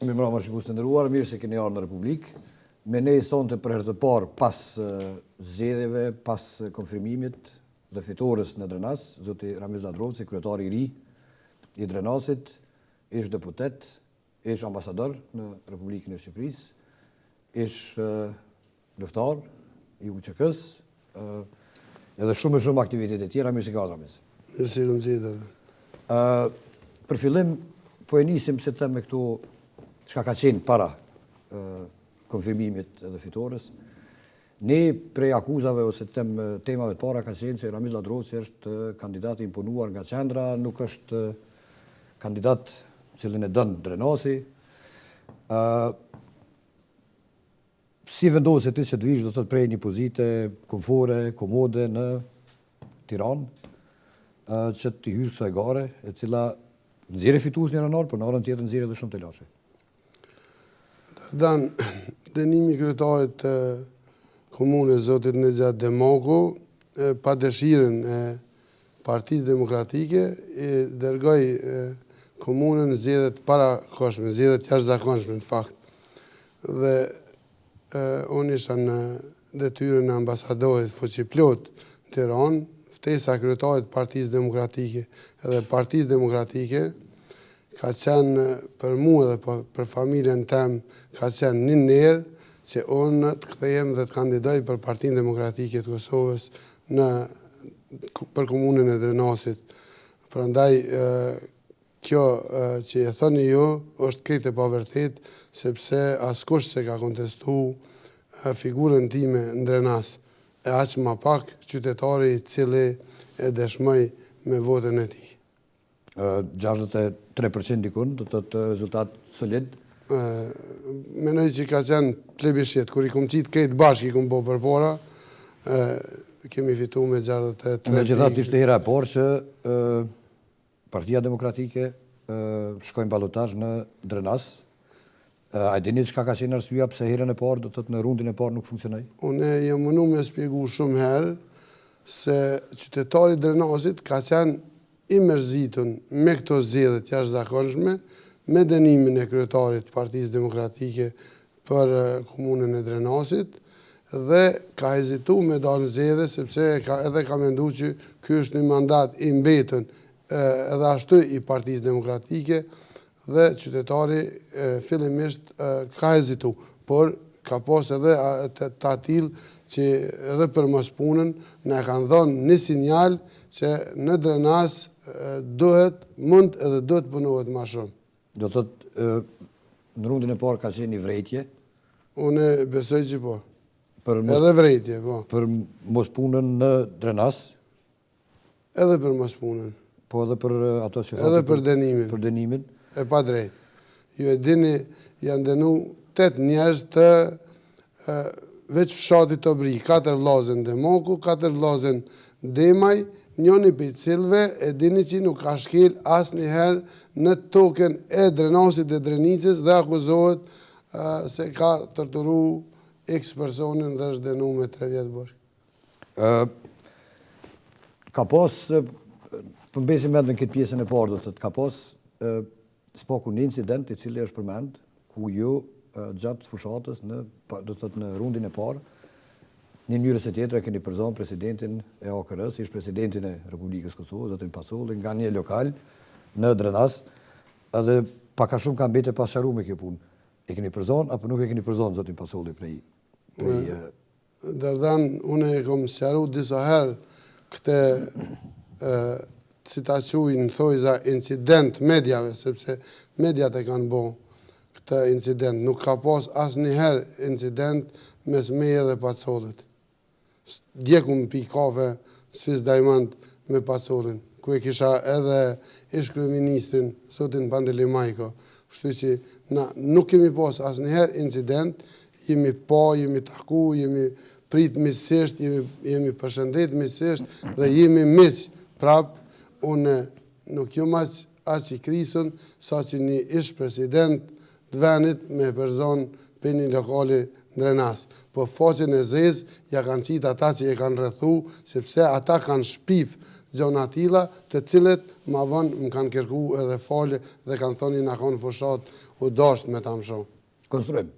Mirëmbrëma shikues të nderuar, mirë se keni ardhur në Republikë. Me ne sonte për herë të parë pas zgjedhjeve, pas konfirmimit dhe fitores në Drenas, zoti Ramiz Ladrovci, kryetari i ri i Drenasit, ish deputet, ish ambasador në Republikën e Shqipërisë, ish luftar i UÇK-s, edhe shumë aktivitete tjera. Mirë se ka ardhur Ramiz. Mirë se jam gjithë. Për fillim, po e nisim se të me këtu çka ka qenë para konfirmimit edhe fitores. Ne prej akuzave ose temave të para ka qenë se Ramiz Ladrovci është kandidat i imponuar nga qendra, nuk është kandidat cilin e dën Drenasi. Si vendoset ti që të vish do të prej një pozite komfore, komode në Tiranë, që të hysh kësaj gare, e cila nxjerrë fitues një anor, por në orën tjetër nxjerrë edhe shumë të lashe. Dënimi kryetarit të komunës zotit Nexhat Demoku, pa dëshirën e Partisë Demokratike, i dërgoi komunën zgjedhjet parakohshme, zgjedhjet jashtëzakonshme në fakt. Dhe unë isha në detyrën e ambasadorit fuqiplot në Tiranë, ftesa kryetarit Partisë Demokratike edhe Partisë Demokratike ka qenë për mua dhe për familjen tem ka qenë një nerë që unë të kthehem dhe të kandidoj për Partinë Demokratike të Kosovës për komunën e Drenasit. Prandaj kjo që e thoni ju është krejt e pavërtet, sepse askush se ka kontestu figurën time në Drenas. E aq ma pak qytetari i cili e dëshmoj me votën e tij. 63% dikun, do të të rezultat solid. Menoj që ka qenë plebiscit, kur i kom qitë këtë bashkë i kom po për para, kemi fitu me 63%. Me gjithat ishte hera e parë që Partia Demokratike shkojnë balotazh në Drenas. A dini çka ka qenë arsyeja pse herën e parë do të në rundin e parë nuk funksionoi? Unë jam mundu me shpjegu shumë herë se qytetari Drenasit ka qenë i mërzitun me këto zgjedhje jashtëzakonshme, me dënimin e kryetarit Partisë Demokratike për komunën e Drenasit, dhe ka hezitu me dalë në zgjedhje sepse edhe ka menduar që ky është një mandat i mbetën edhe ashtu i Partisë Demokratike, dhe qytetari fillimisht ka hezitu, por ka pas edhe të atil që edhe për mos punën na kanë dhënë një sinjal që në Drenas mund edhe duhet punohet ma shumë. Do të në rundin e parë ka qenë një vrejtje? Unë besoj që po. Edhe vrejtje, po. Për mos punën në Drenas? Edhe për mos punën. Po edhe për ato që edhe për dënimin. Për dënimin? E pa drejt. Ju e dini, janë dënu 8 njerëz të veç fshatit të bri, 4 vllazën Demoku, 4 vllazën Demaj, njëni për cilve e dini që nuk ka shkel asnjëherë në tokën e Drenasit dhe Drenicës dhe akuzohet se ka torturu X personin dhe është dënu me 3 vjetë bërë. Ka pas, përmbesim edhe në këtë pjesën e parë, do të ka pas spaku një incident i cili është përmend, ku ju gjatë fushatës në rundin e parë, një mënyrë se tjetër e keni përzon presidentin e AKR-s, ish presidentin e Republikës Kosovës, zotin Pasolli, nga një lokal në Drenas, edhe paka shumë ka mbete pasharu me kjo punë. E keni përzon, apo nuk e keni përzon, zotin Pasolli, prej... Dërdan, unë e kom sqaru disa herë këte citaciujnë thojza incident medjave, sepse mediat e kanë bo këtë incident. Nuk ka pas asnjëherë incident mes meje dhe Pacollit. Djeku më pi kafe Swiss Diamond me Pacollin, ku e kisha edhe ish kryeministrin, zotin Pandeli Majko. Kështu që na nuk kemi pas asnjëherë incident, jemi taku, jemi prit misisht, jemi përshëndet misisht dhe jemi miq. Prap, unë nuk jam aq i krisën sa që një ish president të venit me përzon për një lokali në Drenas. Po faqen e zezë ja kanë qitë ata që e kanë rrethu, sepse ata kanë shpif gjonatila të cilët ma vonë më kanë kërku edhe falje dhe kanë thoni na kanë fushat u dasht me ta më shumë. Konstruim.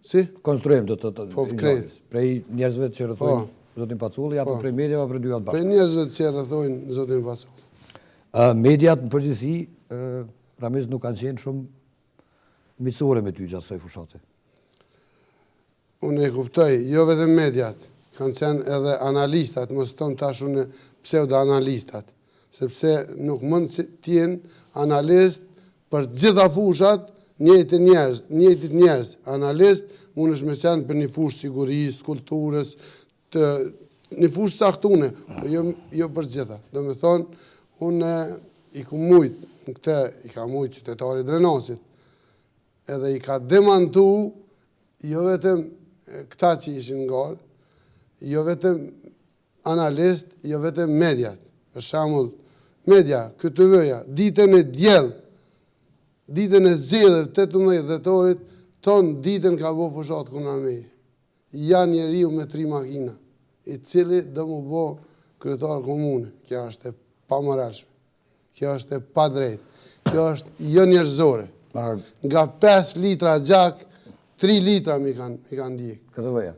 Si? Konstruim do të Po, krejt. Prej njerëzve që rrethojnë zotin Paculli, apo prej mediave për dy atë bashkë. Prej njerëzve që rrethojnë zotin Paculli. Mediat në përgjithësi, Ramiz nuk kanë qenë shumë miqësore me ty gjatë kësaj fushate. Unë e kuptoj, jo vetëm mediat, kanë qenë edhe analistat, mos tonë tash unë pseudo-analistat, sepse nuk mund të jenë analist për gjitha fushat njëjtit njerëz. Analist mund është me qenë për një fushë sigurisë, kulturës, një fushë saktune, jo për gjitha. Do me thonë, unë i ku mujtë, në këte i ka mujtë qytetari Drenasit, edhe i ka demantu, jo vetëm këta që ishin ngarë, jo vetëm analist, jo vetëm mediat. Për shembull, media, KTV-ja, ditën e diell, ditën e zgjedhjeve 18 dhjetorit, ton ditën ka bo fushat Kunami. Janë njeriu me 3 makina, i cili do mu bo kryetar komune. Kjo është e pamoralshme. Kjo është e padrejtë. Kjo është jo njerëzore. Nga 5 litra gjak, 3 litra mi kanë ndjek. KTV-ja.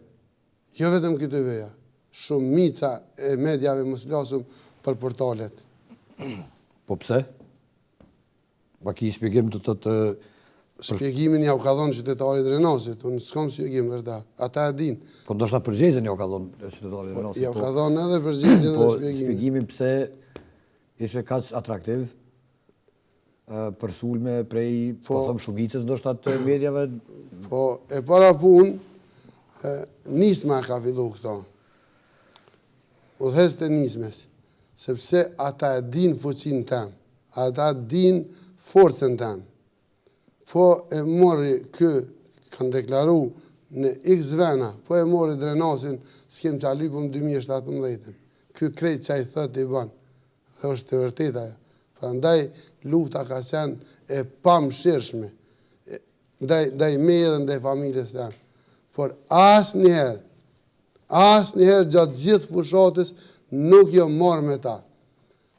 Jo vetëm KTV-ja. Shumica e mediave mos flasum për portalet. Po pse? Pa ki shpjegim të... Shpjegimin ja u ka dhonë qytetari Drenasit, unë s'kam shpjegim vërda, ata e din. Po ndoshta përgjigjen ja u ka dhonë qytetari Drenasit. Ja u ka dhonë edhe përgjigjen edhe shpjegimin. Po shpjegimin pse ishe kaq atraktiv për sulme prej, po thëmë, shumicës ndoshta të medjave? Po, e para pun, nisma ka fillu këto. Udhëhes të nismes, sepse ata e din fuqin tem, ata din forcen tem. Po e mori kanë deklaru në X vena, po e mori Drenasin, s'kem që alypëm 2017. Kë krejt që i thët i ban, dhe është të vërteta. Pra ndaj lufta ka qenë e pamshirshme, ndaj me dhe ndaj familjes tem. Por asë njëherë gjatë gjithë fushatës nuk jo marrë me ta.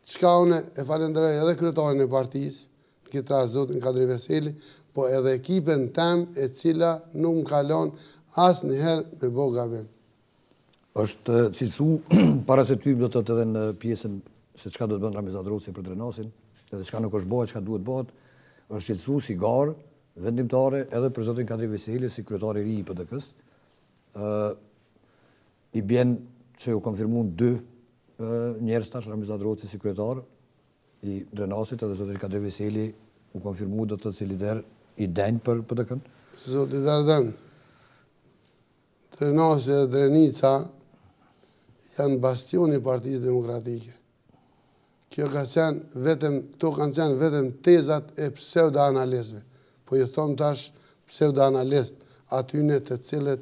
Qka une e falenderoj edhe kryetarin e partisë, në këtë rast zotin Kadri Veseli, po edhe ekipen tem e cila nuk më kalon asë njëherë me bo gabim. Është cilësu, para se ty do të të edhe në pjesën se qka do të bënë Ramiz Ladrovci për Drenasin, edhe qka nuk është bëhet, qka duhet bëhet, është cilësu si garë, vendimtare, edhe për zotin Kadri Veseli, si kryetari ri i PDK-s. I bjen që u konfirmun 2 njerëz tash, Ramiz Ladrovci si kryetar i Drenasit, edhe zotin Kadri Veseli u konfirmu do të si lider i denjë për PDK-n? Zotit Dardan, Drenasi dhe Drenica janë bastioni Partisë Demokratike. Këto kanë qenë vetëm tezat e pseudo-analistëve. Po ju thom tash pseudo-analist, atyne të cilët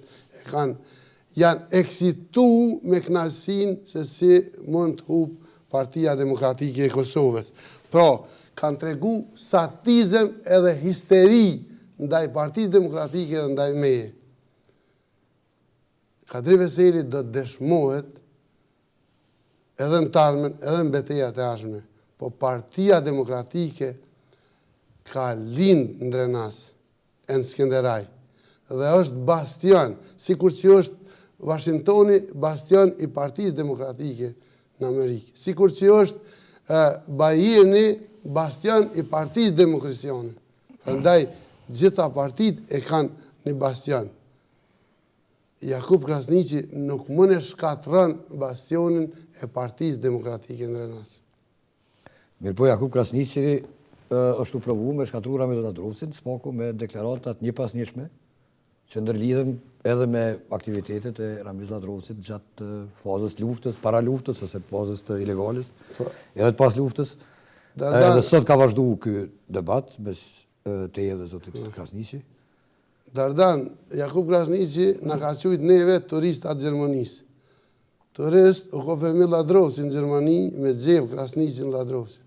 janë eksitu me knasin se si mund të hub Partia Demokratike e Kosovës. Pra, kanë tregu satizëm edhe histeri ndaj Partisë Demokratike dhe ndaj meje. Kadri Veseli do të dëshmohet edhe në tarmen, edhe në beteja të ashme. Po Partia Demokratike ka lind në Drenas, e në Skenderaj. Dhe është bastion, sikur që është Washingtoni bastion i Partisë Demokratike në Amerikë. Sikur që është Bajini bastion i Partisë Demokracione. Ndaj, gjitha partit e kanë një bastion. Jakub Krasniqi nuk mund e shkatërron bastionin e Partisë Demokratike në Drenas. Mirë po, Jakub Krasniqi është u provu me shkatru Ramiz Ladrovcin, s'paku me deklaratat një pas njëshme, që ndërlidhen edhe me aktivitetet e Ramiz Ladrovcit gjatë fazës luftës, para luftës, ose fazës të ilegalis, edhe të pas luftës. Edhe sot ka vazhdu ky debat, mes te edhe zotit Krasniqi. Dardan, Jakub Krasniqi në ka qujt neve turistat Gjermanisë. Turist u kofemi Ladrovci në Gjermani me gjev Krasniqi në Ladrovci.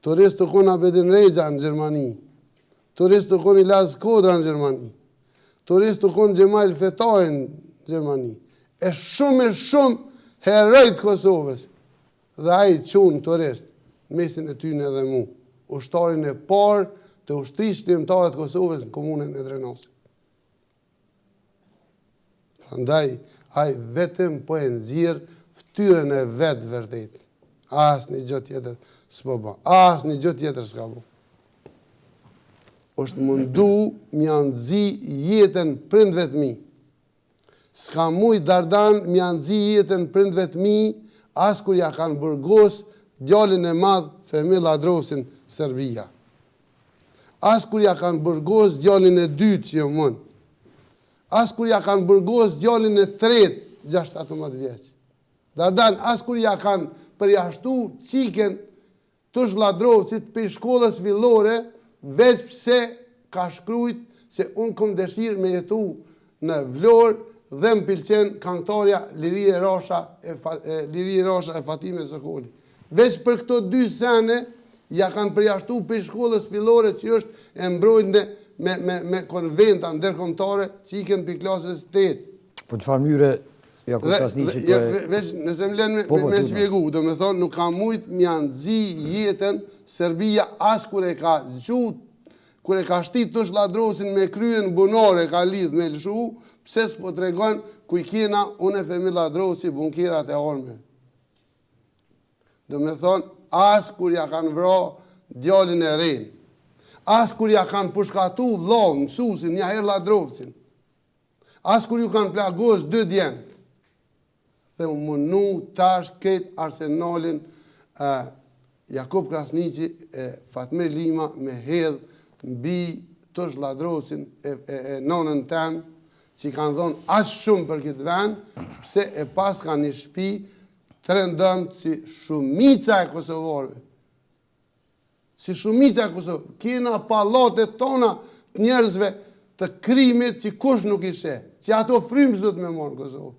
Turist u kon Abedin Rejgja në Gjermani. Turist u kon Ilaz Kodra në Gjermani. Turist u kon Gjemal Fetaj në Gjermani. E shumë herojt Kosovës. Dhe a i qunë turist, mesin e tyne edhe mu. Ushtarin e parë të ushtrisë shërbimtare të Kosovës në komunën e Drenosit. Prandaj, ai vetëm po e nxjerr fytyrën e vet vërtet. Asnjë gjë tjetër s'po bë. Asnjë gjë tjetër s'ka bë. Është mundu m'ja nxi jetën prindëve të mi. S'ka mujt Dardan m'ja nxi jetën prindëve të mi, as kur ja kanë burgos djalin e madh Femir Ladrosin Serbia. As kur ja kanë burgos djalin e dytë që mon. As kur ja kanë burgos djalin e tretë 6-17 vjeç. Dardan as kur ja kanë përjashtu qiken të Ladrosit për shkollës fillore, veç pse ka shkrujt se unë kom dëshirë me jetu në Vlorë dhe më pëlqen këngëtarja Lirie Rasha e Fatime Sokoli. Veç për këto 2 sene ja kanë përjashtu për shkollës fillore që është e mbrojtëne me konventa ndërkombëtare që iken për klasës 8. Po çfarë mënyre Jakub Krasniqi po veç nëse më lën me shpjegu, do të thonë nuk ka mujt m'ja nxi jetën Serbia as kur e ka gjut, kur e ka shtit tush Ladrosin me kryen bunore ka lidh me lëshu, pse s'po tregon ku i kena unë e Femir Ladrosi bunkerat e arme. Do të thonë as kur ja kanë vra djalin e ren, as kur ja kanë pushkatu vllahun, mësuesin, një herë Ladrosin, as kur ju kanë plagos 2 djemt. Dhe u mundu tash këtë arsenalin Jakub Krasniqi e Fatmir Lima me hedh mbi tush Ladrosin e nonën tem, që kanë dhonë as shumë për këtë vend, pse e pas ka një shtëpi të rëndëmt si shumica e kosovarëve. Si shumica e kosovarëve. Kena pallatet tona të njerëzve të krimit që kush nuk i sheh, që ato frymës do të me morë në Kosovë.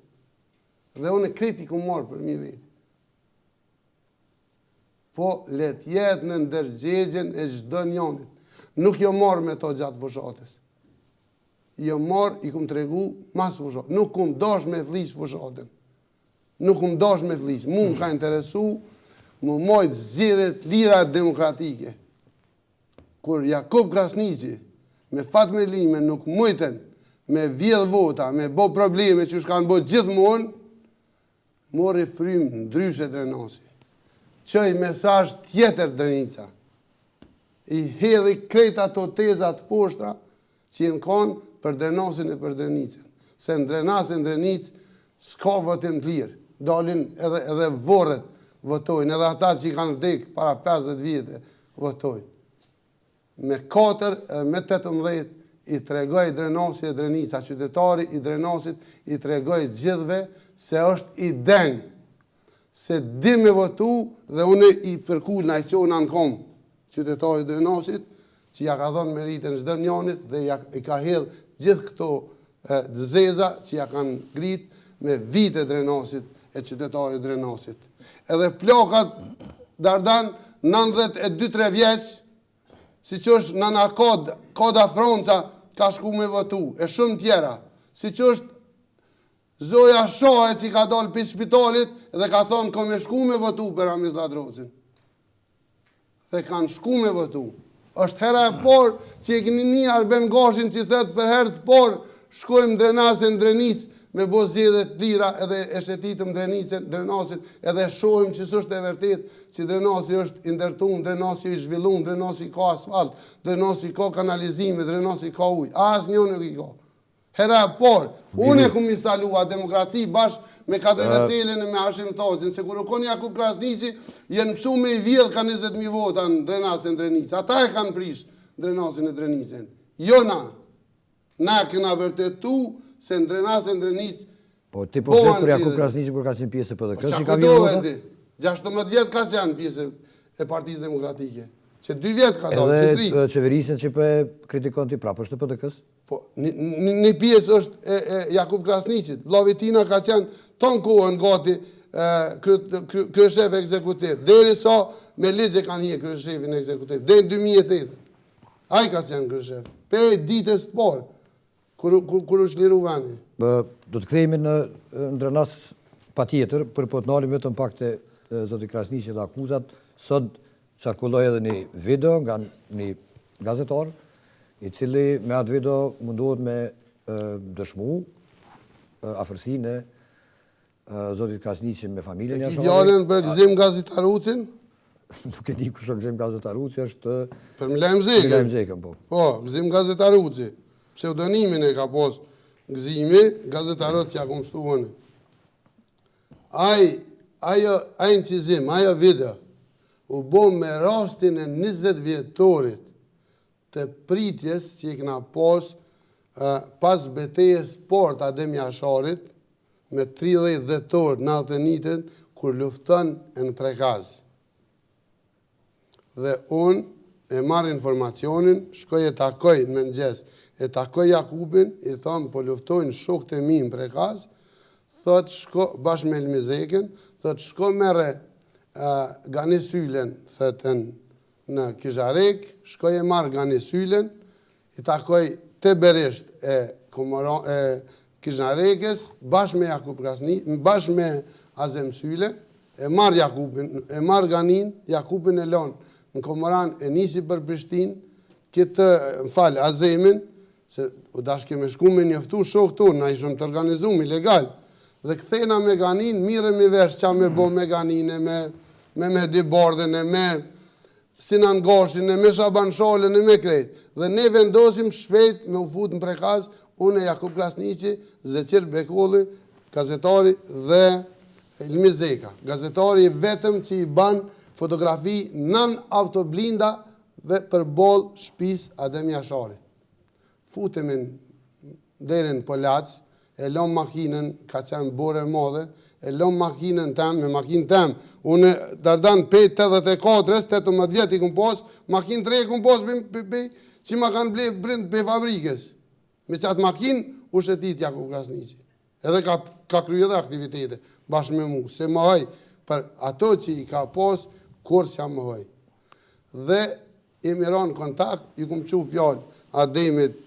Dhe unë e kriti ku marë për mi vetë. Po let jetë në ndërgjegjen e çdo njonit. Nuk jo marë me to gjatë fushatës. Jo marë, i kum të regu mas fushatës. Nuk kum dash me flish fushatën. Nuk kum dash me flish. Mu më ka interesu, më mojtë zgjedhjet lira demokratike. Kur Jakub Krasniqi me Fatmir Lime nuk mujten me vjedh vota, me bo probleme që shkanë bo gjithmonë, mori frymë ndryshe Drenasi. Qoj mesazh tjetër Drenica. I hedhi krejt ato tezat poshtra që jenë kanë për Drenasin e për Drenicën. Se në Drenasin Drenic s'ka votim të lirë. Dalin edhe vorret votojnë, edhe ata që i kanë vdekë para 50 vjetë votojnë. Me 4, me 18 i tregoj Drenasi e Drenica, qytetari i Drenasit i tregoj gjithve se është i dengë, se di me votu dhe unë i përkull në aqona në kom qytetari i Drenasit, që ja ka dhonë meritën çdo njanit dhe i ka hedhë gjithë këto dëzeza që ja kanë grit me vite Drenasit e qytetari i Drenasit. Edhe plakat Dardan 92-3 vjeç, si që është Nana Koda Fronca ka shku me votu, e shumë tjera, si që është Zoja Shohe që ka dalë për shpitalit dhe ka thonë kom e shku me votu për Ramiz Ladrosin. Dhe kanë shku me votu. Është hera e por që e këni një Arben Gashin që thëtë për herë të por shkojmë Drenasin Drenic me bo zjedhet lira edhe e shetitëm Drenasin edhe shojmë që sështë e vërtet që Drenasi është indërtum, Drenasi i zhvillum, Drenasi ka asfalt, Drenasi ka kanalizime, Drenasi ka uj. Asë një nuk i ka. Hera e por, unë e kum instalua demokraci bashkë me Kadri Veselin e me Hashim Tazin, se kur u kon Jakub Krasniqi, jenë mësu me i vjedh ka 20.000 vota në Drenasin Drenicë. Ata e kanë prish Drenasin e Drenicën. Jo na. Na këna vërtetu se në Drenasin Drenicë. Po ti po flet për Jakub Krasniqi për ka qenë pjesë e PDK-s, si ka vjedh vota? 16 vjetë ka qenë pjesë e Partisë Demokratike. Që 2 vjetë ka dalë, që 3. Edhe qeverisën që për kritikon ti prapë është të PDK-s? Po, një pjesë është e Jakub Krasniqit. Vlavitina ka qenë tonë kohën gati kryeshef ekzekutiv. Deri sa me ligje kanë hije kryeshefin ekzekutiv. Dhe në 2008. Ai ka qenë kryeshef. Pe ditës të parë, kur u shliru vendi. Do të kthehemi në Drenas patjetër, për po të nalim vetëm pak të zoti Krasniqi dhe akuzat. Sot qarkulloj edhe një video nga një gazetar, i cili me atë video mundohet me dëshmu afërsinë e zotit Krasniqi me familjen e Jasharit. Fjalën për Gzim Gazetarucin? Nuk e di kush është Gzim Gazetaruci, është për Milajm Zekën. Milajm Zekën, po. Po, Gzim Gazetaruci. Pseudonimin e ka pos Gzimi, Gazetaruci ja kom shtuën. Ajo incizim, ajo video, u bo me rastin e 20 vjetorit të pritjes që i këna pos pas betejës Port Adem Jasharit me 30 dhjetor në Altenitin kur luftën në Prekaz. Dhe unë e marrë informacionin, shkoj e takoj në mëngjes, e takoj Jakubin, i thonë po luftojnë shokët e mi në Prekaz, thot shko bashkë me Elmizekën, thot shko mere Ganisylen, thëtën në Kizharek, shkoj e marrë Ganisylen, i takoj të beresht e Kizharekës, bashkë me Jakub Krasniqi, bashkë me Azem Sylen, e marrë Jakubin, e marrë Ganin, Jakubin e lonë në Komoran, e nisi për Prishtinë, këtë, më falë, Azemin, se u dashke me shku me njëftu shokë tonë, na ishëm të organizumë, ilegal, dhe këthena me Ganin, mire me vesh qa me bo me Ganin, me Mehdi Bardhen, me Sinan Gashin, me Shaban Shalën, me krejt. Dhe ne vendosim shpejt me u fut në Prekaz, unë e Jakub Krasniqi, Zeqir Bekolli, gazetari dhe Elmi Zeka. Gazetari vetëm që i ban fotografi nën autoblinda dhe për bol shpis Adem Jasharit. Futemin derin Polac, e lom makinën, ka qenë bore madhe, e lom makinën tem, me makinë tem, unë dardan 5-84, 18 vjetë i këm pos, makinë 3 këm pos që ma kanë blind për fabrikës. Me qatë makinë u shetit Jakub Krasniqi. Edhe ka kryu edhe aktivitete, bashkë me mu, se më hoj, për ato që i ka pos, kur që më hoj. Dhe i miron kontakt, i këm që fjallë Ademit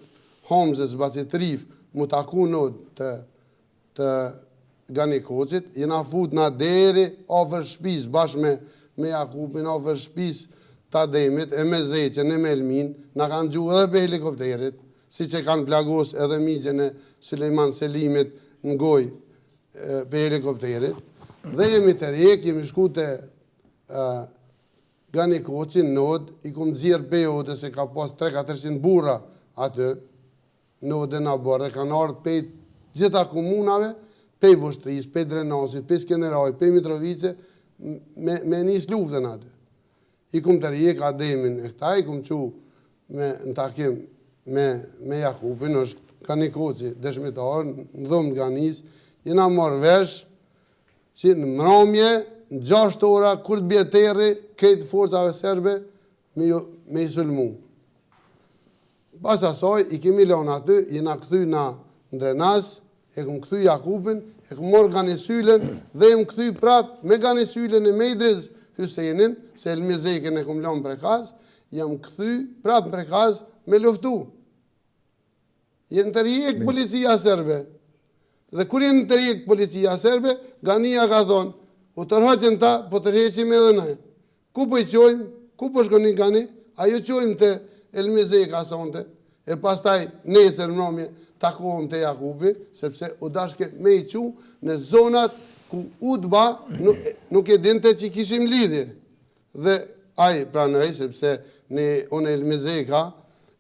Homzës Bacitrif, mu taku në të Gani Koqit, jena fut në deri ofër shpis, bashkë me Jakubin, ofër shpis të Ademit, e me Zeqen, e me Elmin, në kanë gju edhe për helikopterit, si që kanë plagos edhe migjen e Sulejman Selimit në goj për helikopterit, dhe jemi të rjek, jemi shku të Gani Koqin, nod, i kom dzirë pejote se ka pas 300-400 burra atë, node në bërë, dhe kanë ardhë pej gjitha komunave, pej Voshtris, pej Drenasit, pej Skeneraj, pej Mitrovice, me njës luftën atë. I kom të rjek Ademin e këta, i kom që në takim me Jakubin, është Gani Koqi, dëshmitar, në dhomë të Ganis, jena marrë vesh, që në mramje, në 6 ora, kur të bjeteri, këtë forcave serbe, me i sulmu. Pas asaj, i kemi lanë aty, jena këthy në Drenas, e këm këthy Jakubin, e këm morë Ganisylen, dhe e më këthy prapë me Ganisylen e me Idriz Hysenin, se Elmi Zekën e këm lanë Prekaz, jam këthy prapë Prekaz me luftu. Jenë të rjek policia serbe. Dhe kur jenë të rjek policia serbe, Gania ka thonë, u tërhoqen ta, po tërheqim edhe ne. Ku po i qojmë, ku po shkoni Gani, ajo qojmë të Elmi Zeka sonte, e pastaj nesër mramje takohëm të Jakubi, sepse u dashke me i qu në zonat ku u të ba, nuk e dinte që kishim lidhje. Dhe aj pranoj, sepse unë Elmi Zeka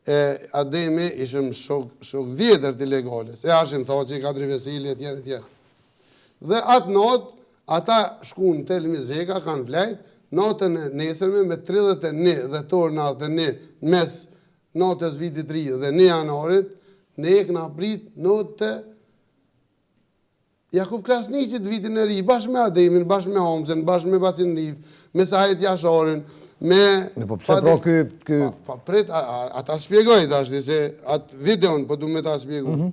e Ademi ishëm shok vjetër të legale, se ashim tha që i ka drivesili e tjerë. Dhe atë natë, ata shkun të Elmi Zeka, kanë vlejt, natën e nesërme me 31 dhjetor në Alteni, mes natës vitit 3 dhe 1 janarit, ne e këna prit natë të Jakub Krasniqit vitin e ri, bashkë me Ademin, bashkë me Homzen, bashkë me Bacinrif, me Sahet Jasharin, me... Po pëse pro kë... Pa prit, ata shpjegoj të ashti, se atë videon, po du me ta shpjegoj.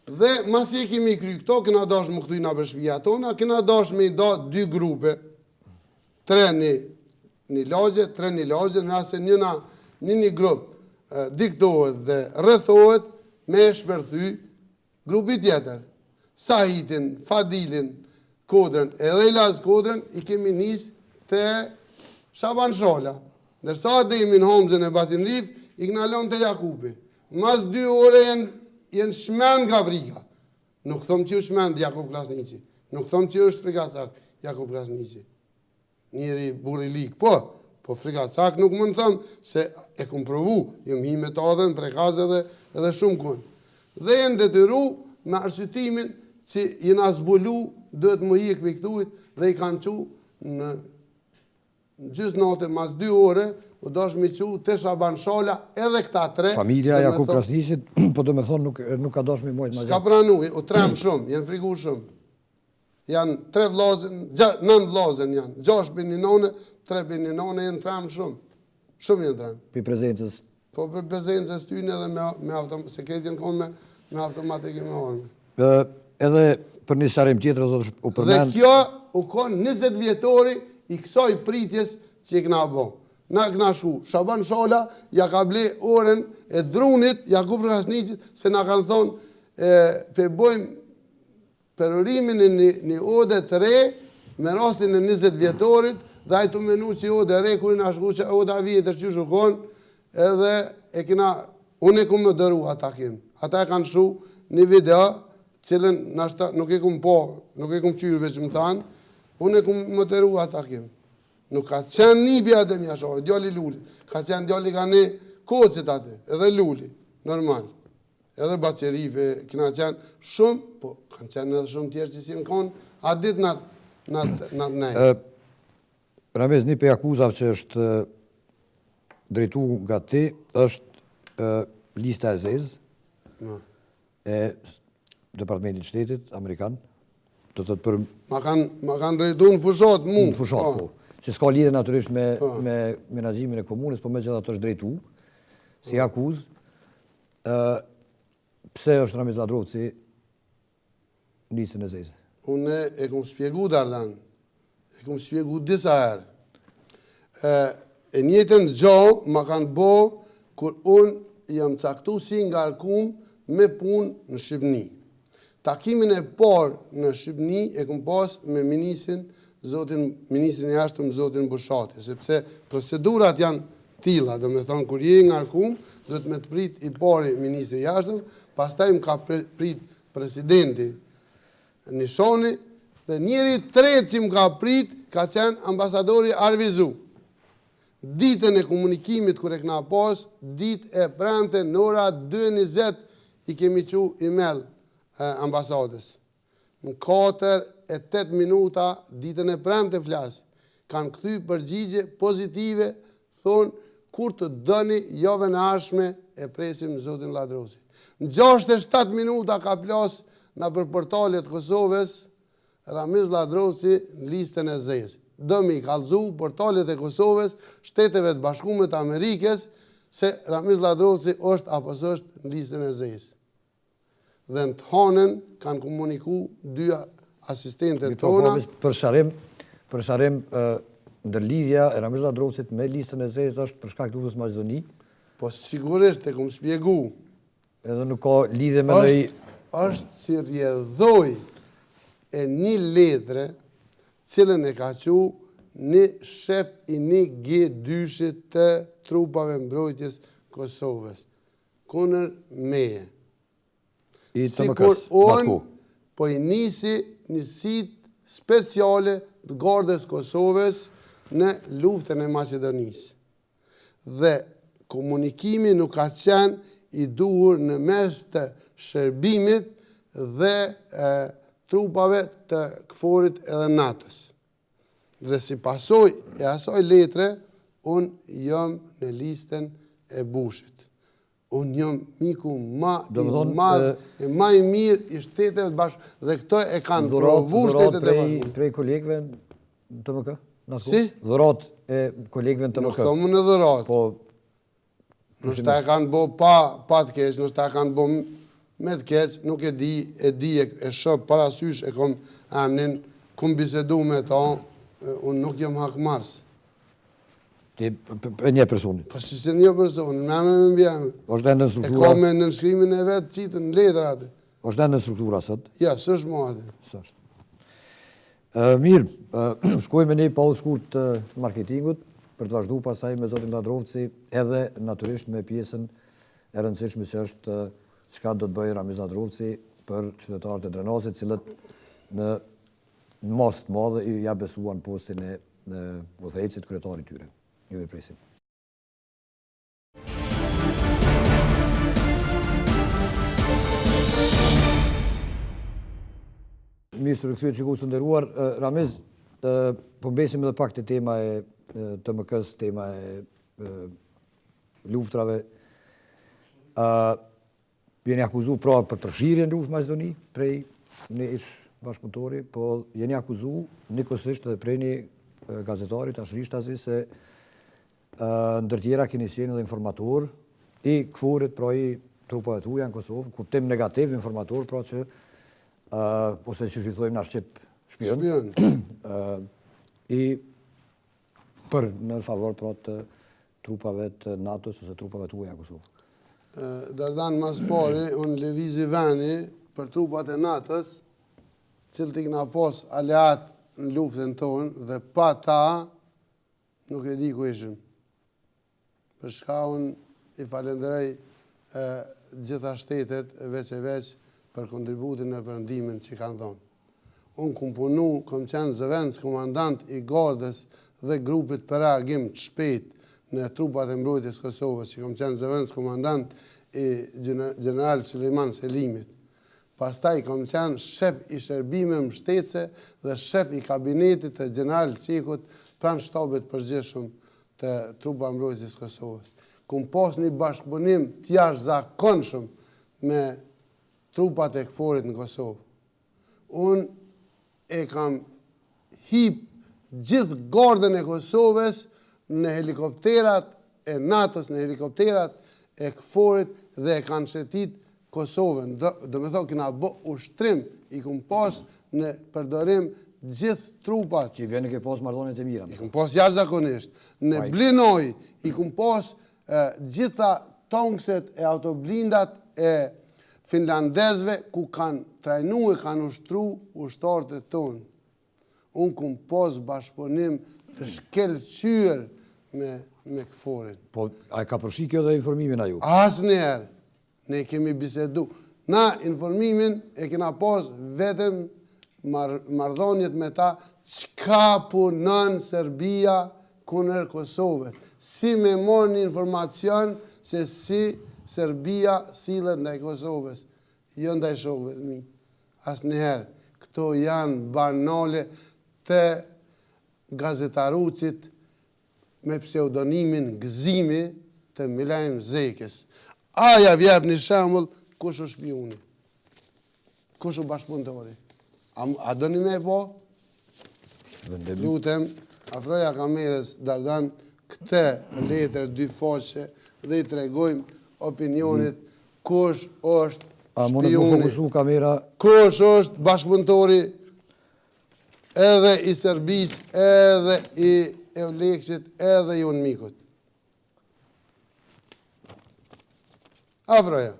Dhe masi e kemi kry këto, këna dash më këtuj nga bëshpia tona, këna dash me i da 2 grupe, 3 një lagje, 3 një lagje, nëse një grup diktohet dhe rëthohet me shpërthy grupi tjetër. Sahitin, Fadilin, Kodrën, edhe Ilaz Kodrën, i kemi njës të Shaban Shala. Ndërsa Ademin Homzen e Bacinrif, i këna lënë të Jakubi. Mas 2 ore jenë shmen nga Afrika. Nuk thëmë që është shmen Jakub Krasniqi. Nuk thëmë që është frikacak Jakub Krasniqi. Njeri burri lik, po frikacak nuk mund thëmë se e kom provu, jëm hi metodën, prekaz edhe shumë kënë. Dhe jenë detyru me arsyetimin që jena zbulu, duhet më hi e këpiktuit dhe i kanë qu në gjysë natë, mas 2 ore, u dosh mi qu të Shaban Shola edhe këta 3. Familja Jakub Krasniqit, po do me thonë nuk ka dosh mi mojtë ma gjatë. Ska pranu, u trem shumë, jenë frigur shumë. Janë 3 vlazën, 9 vlazën janë, 6 bini none, 3 bini none, jenë trem shumë. Shumë jenë trem. Për prezencës? Po për prezencës tyne edhe me automatik, se këtë jenë konë me automatik e me orme. Edhe për një sharim tjetër, u përmend... Dhe kjo u konë 20 vjetori i kësoj pritjes që i këna bo. Na këna shku, Shaban Shola, ja ka ble oren e drunit, Jakub Krasniqit, se na kanë thonë, përbojmë përërimin e një ode të re, me rastin e 20 vjetorit, dhe ajtu menu që ode re, kërë nga shku që ode a vjetër që shukon, edhe e kina, unë e ku më dëru ata kemë. Ata e kanë shu një video, cilën nuk e ku më po, nuk e ku më qyrë veç më tanë, unë e ku më dëru ata kemë. Nuk ka qenë një bja dhe mjashore, djali Luli. Ka qenë djali ka ne kocit atë, edhe Luli, normal. Edhe Bacerife, kina qenë shumë, po kanë qenë edhe shumë tjerë që si në konë, a ditë natë nejë. Ramez, një për akuzav që është drejtu nga ti, është lista e zezë e Departamentit Shtetit Amerikan. Ma kanë drejtu në fushat mu. Në fushat, po. Që s'ka lidhe naturisht me menaxhimin e komunës, po me që ato është drejtu, si akuz. Pse është Ramiz Ladrovci listën e zezë? Unë e kom spjegu Dardan, e kom spjegu disa herë. E njëtën gjohë ma kanë bo, kur unë jam caktu si nga arkum me punë në Shqipni. Takimin e parë në Shqipni e kom pas me ministrin e jashtëm Zotin Bushati, sepse procedurat janë tilla, do me thonë, kur je nga arkum, do të me të prit i pari ministri i jashtëm, pastaj më ka prit presidenti Nishoni, dhe njeri tretë që më ka prit, ka qenë ambasadori Arvizu. Ditën e komunikimit kër e këna pas, ditë e premte në ora 2:20 i kemi qu email ambasadës. Në 4:08 minuta, ditën e premte flasë, kanë këthy përgjigje pozitive, thonë, kur të dëni jove në ashme e presim Zotin Ladrovci. Në 6:07 minuta ka plasë në për portalet Kosovës, Ramiz Ladrovci në listën e zezë. Dëmi kalzu portalet e Kosovës, Shteteve të Bashkuara të Amerikës, se Ramiz Ladrovci është apo s'është në listën e zezë. Dhe në të hanën kanë komuniku 2 asistentet tona. Për sharim, ndërlidhja e Ramiz Ladrovcit me listën e zezë është për shkak të Uvës Maqedoni? Po sigurisht e kom spjegu. Edhe nuk ka lidhje me nëj... është si rjedhoj e një letre cilën e ka qu një shef i një G2-shit të trupave mbrojtjes Kosovës. Kundër meje. I të më kësë, Batku. Po i nisi njësit speciale të Gardës Kosovës në luftën e Macedonisë. Dhe komunikimi nuk ka qenë i duhur në mes të shërbimit dhe trupave të këforit edhe natës. Dhe si pasoj e asoj letre, unë jam në listën e Bushit. Unë jam miku ma i mirë i Shteteve të Bashkuara. Dhe këto e kanë provu Shtetet e Bashkuara. Prej kolegëve të MK? Si? Dhurat e kolegëve të MK? Nuk thomu në dhurat. Nështë ta e kanë bo pa të keq, nështë ta e kanë bo me të keq, nuk e di, e shëp parasysh, e kom emnin, kom bisedu me ta, unë nuk jam hakmars. Ti e një personi? Po si se një personi, me me mbjeme. është ende në struktura? E kom me në nënshkrimin e vetë citën, në letër atë. është ende në struktura sot? Ja, së është ma atë. Së është. Mirë, shkojme një pauzë shkurt të marketingut, për të vazhdu pastaj me zotin Ladrovci edhe natyrisht me pjesën e rëndësishme që është çka do të bëjë Ramiz Ladrovci për qytetarët e Drenasit, cilët në mas të madhe i ja besuan postin e udhëheqësit kryetarit tyre. Ju i presim. Mirë të rikthyer shikues të nderuar, Ramiz, po mbesim edhe pak te tema e TMK-s, tema e luftrave. Jeni akuzuar pra për përfshirje në luftë Maqedoni prej një ish bashkëpunëtori, po jeni akuzuar njëkohësisht edhe prej një gazetari tashrishtazi se ndër tjera keni qenë edhe informator i këfurit pra i trupave të huaja në Kosovë, kuptim negativ informator pra që ose që shqithojmë në Shqip shpion, i për në favor pra të trupave të NATO-s ose trupave të huaja në Kosovë. Dardan mas pari, unë lëvizi veni për trupat e NATO-s, cilët i kena pos aleat në luftën tonë, dhe pa ta, nuk e di ku ishim. Për shka unë i falenderoj gjitha shtetet veç e veç për kontributin e përndimin që kanë dhonë. Unë kom punu, kom qenë zëvendës komandant i gardës dhe grupit për reagim të shpejt në trupat e mbrojtjes Kosovës, që kom qenë zëvendës komandant i general Sulejman Selimit. Pastaj kom qenë shef i shërbime mbështetëse dhe shef i kabinetit të general Qekut pranë shtabit përgjithshëm të trupa mbrojtjes Kosovës. Kom pas një bashkëpunim të jashtëzakonshëm me trupat e KFOR-it në Kosovë. Unë e kam hip gjithë gardën e Kosovës në helikopterat e NATO-s, në helikopterat e KFOR-it dhe e kanë shëtit Kosovën. Do me thonë, kina bë ushtrim, i kum pas në përdorim gjithë trupat. Që i bjeni ke pas marrëdhëniet e mira. I kum pas jashtëzakonisht. Në Blinoj, i kum pas gjitha tonkset e autoblindat e finlandezve, ku kanë trajnu e kanë ushtru ushtarët e tonë. Unë kum pas bashkëpunim të shkelqyër me KFOR-in. Po, a ka përfshi kjo dhe informimin a ju? Asnjëherë. Ne kemi bisedu. Na informimin e kena pas vetëm marrëdhëniet me ta çka punon Serbia kundër Kosovës. Si me morë një informacion se si Serbia sillet ndaj Kosovës. Jo ndaj shokëve të mi. Asnjëherë. Këto janë banale të gazetarucit me pseudonimin Gëzimi të Milajm Zekës. Aja vjep një shembull kush është spioni, kush është bashkëpunëtori. A do një me po? Lutem, afroja kamerës Dardan këtë letër dy faqe dhe i tregojmë opinionit kush është spioni. A mund të më fokusu kamera? Kush është bashkëpunëtori edhe i Serbisë, edhe i Euleksit, edhe i Unmikut. Afroja.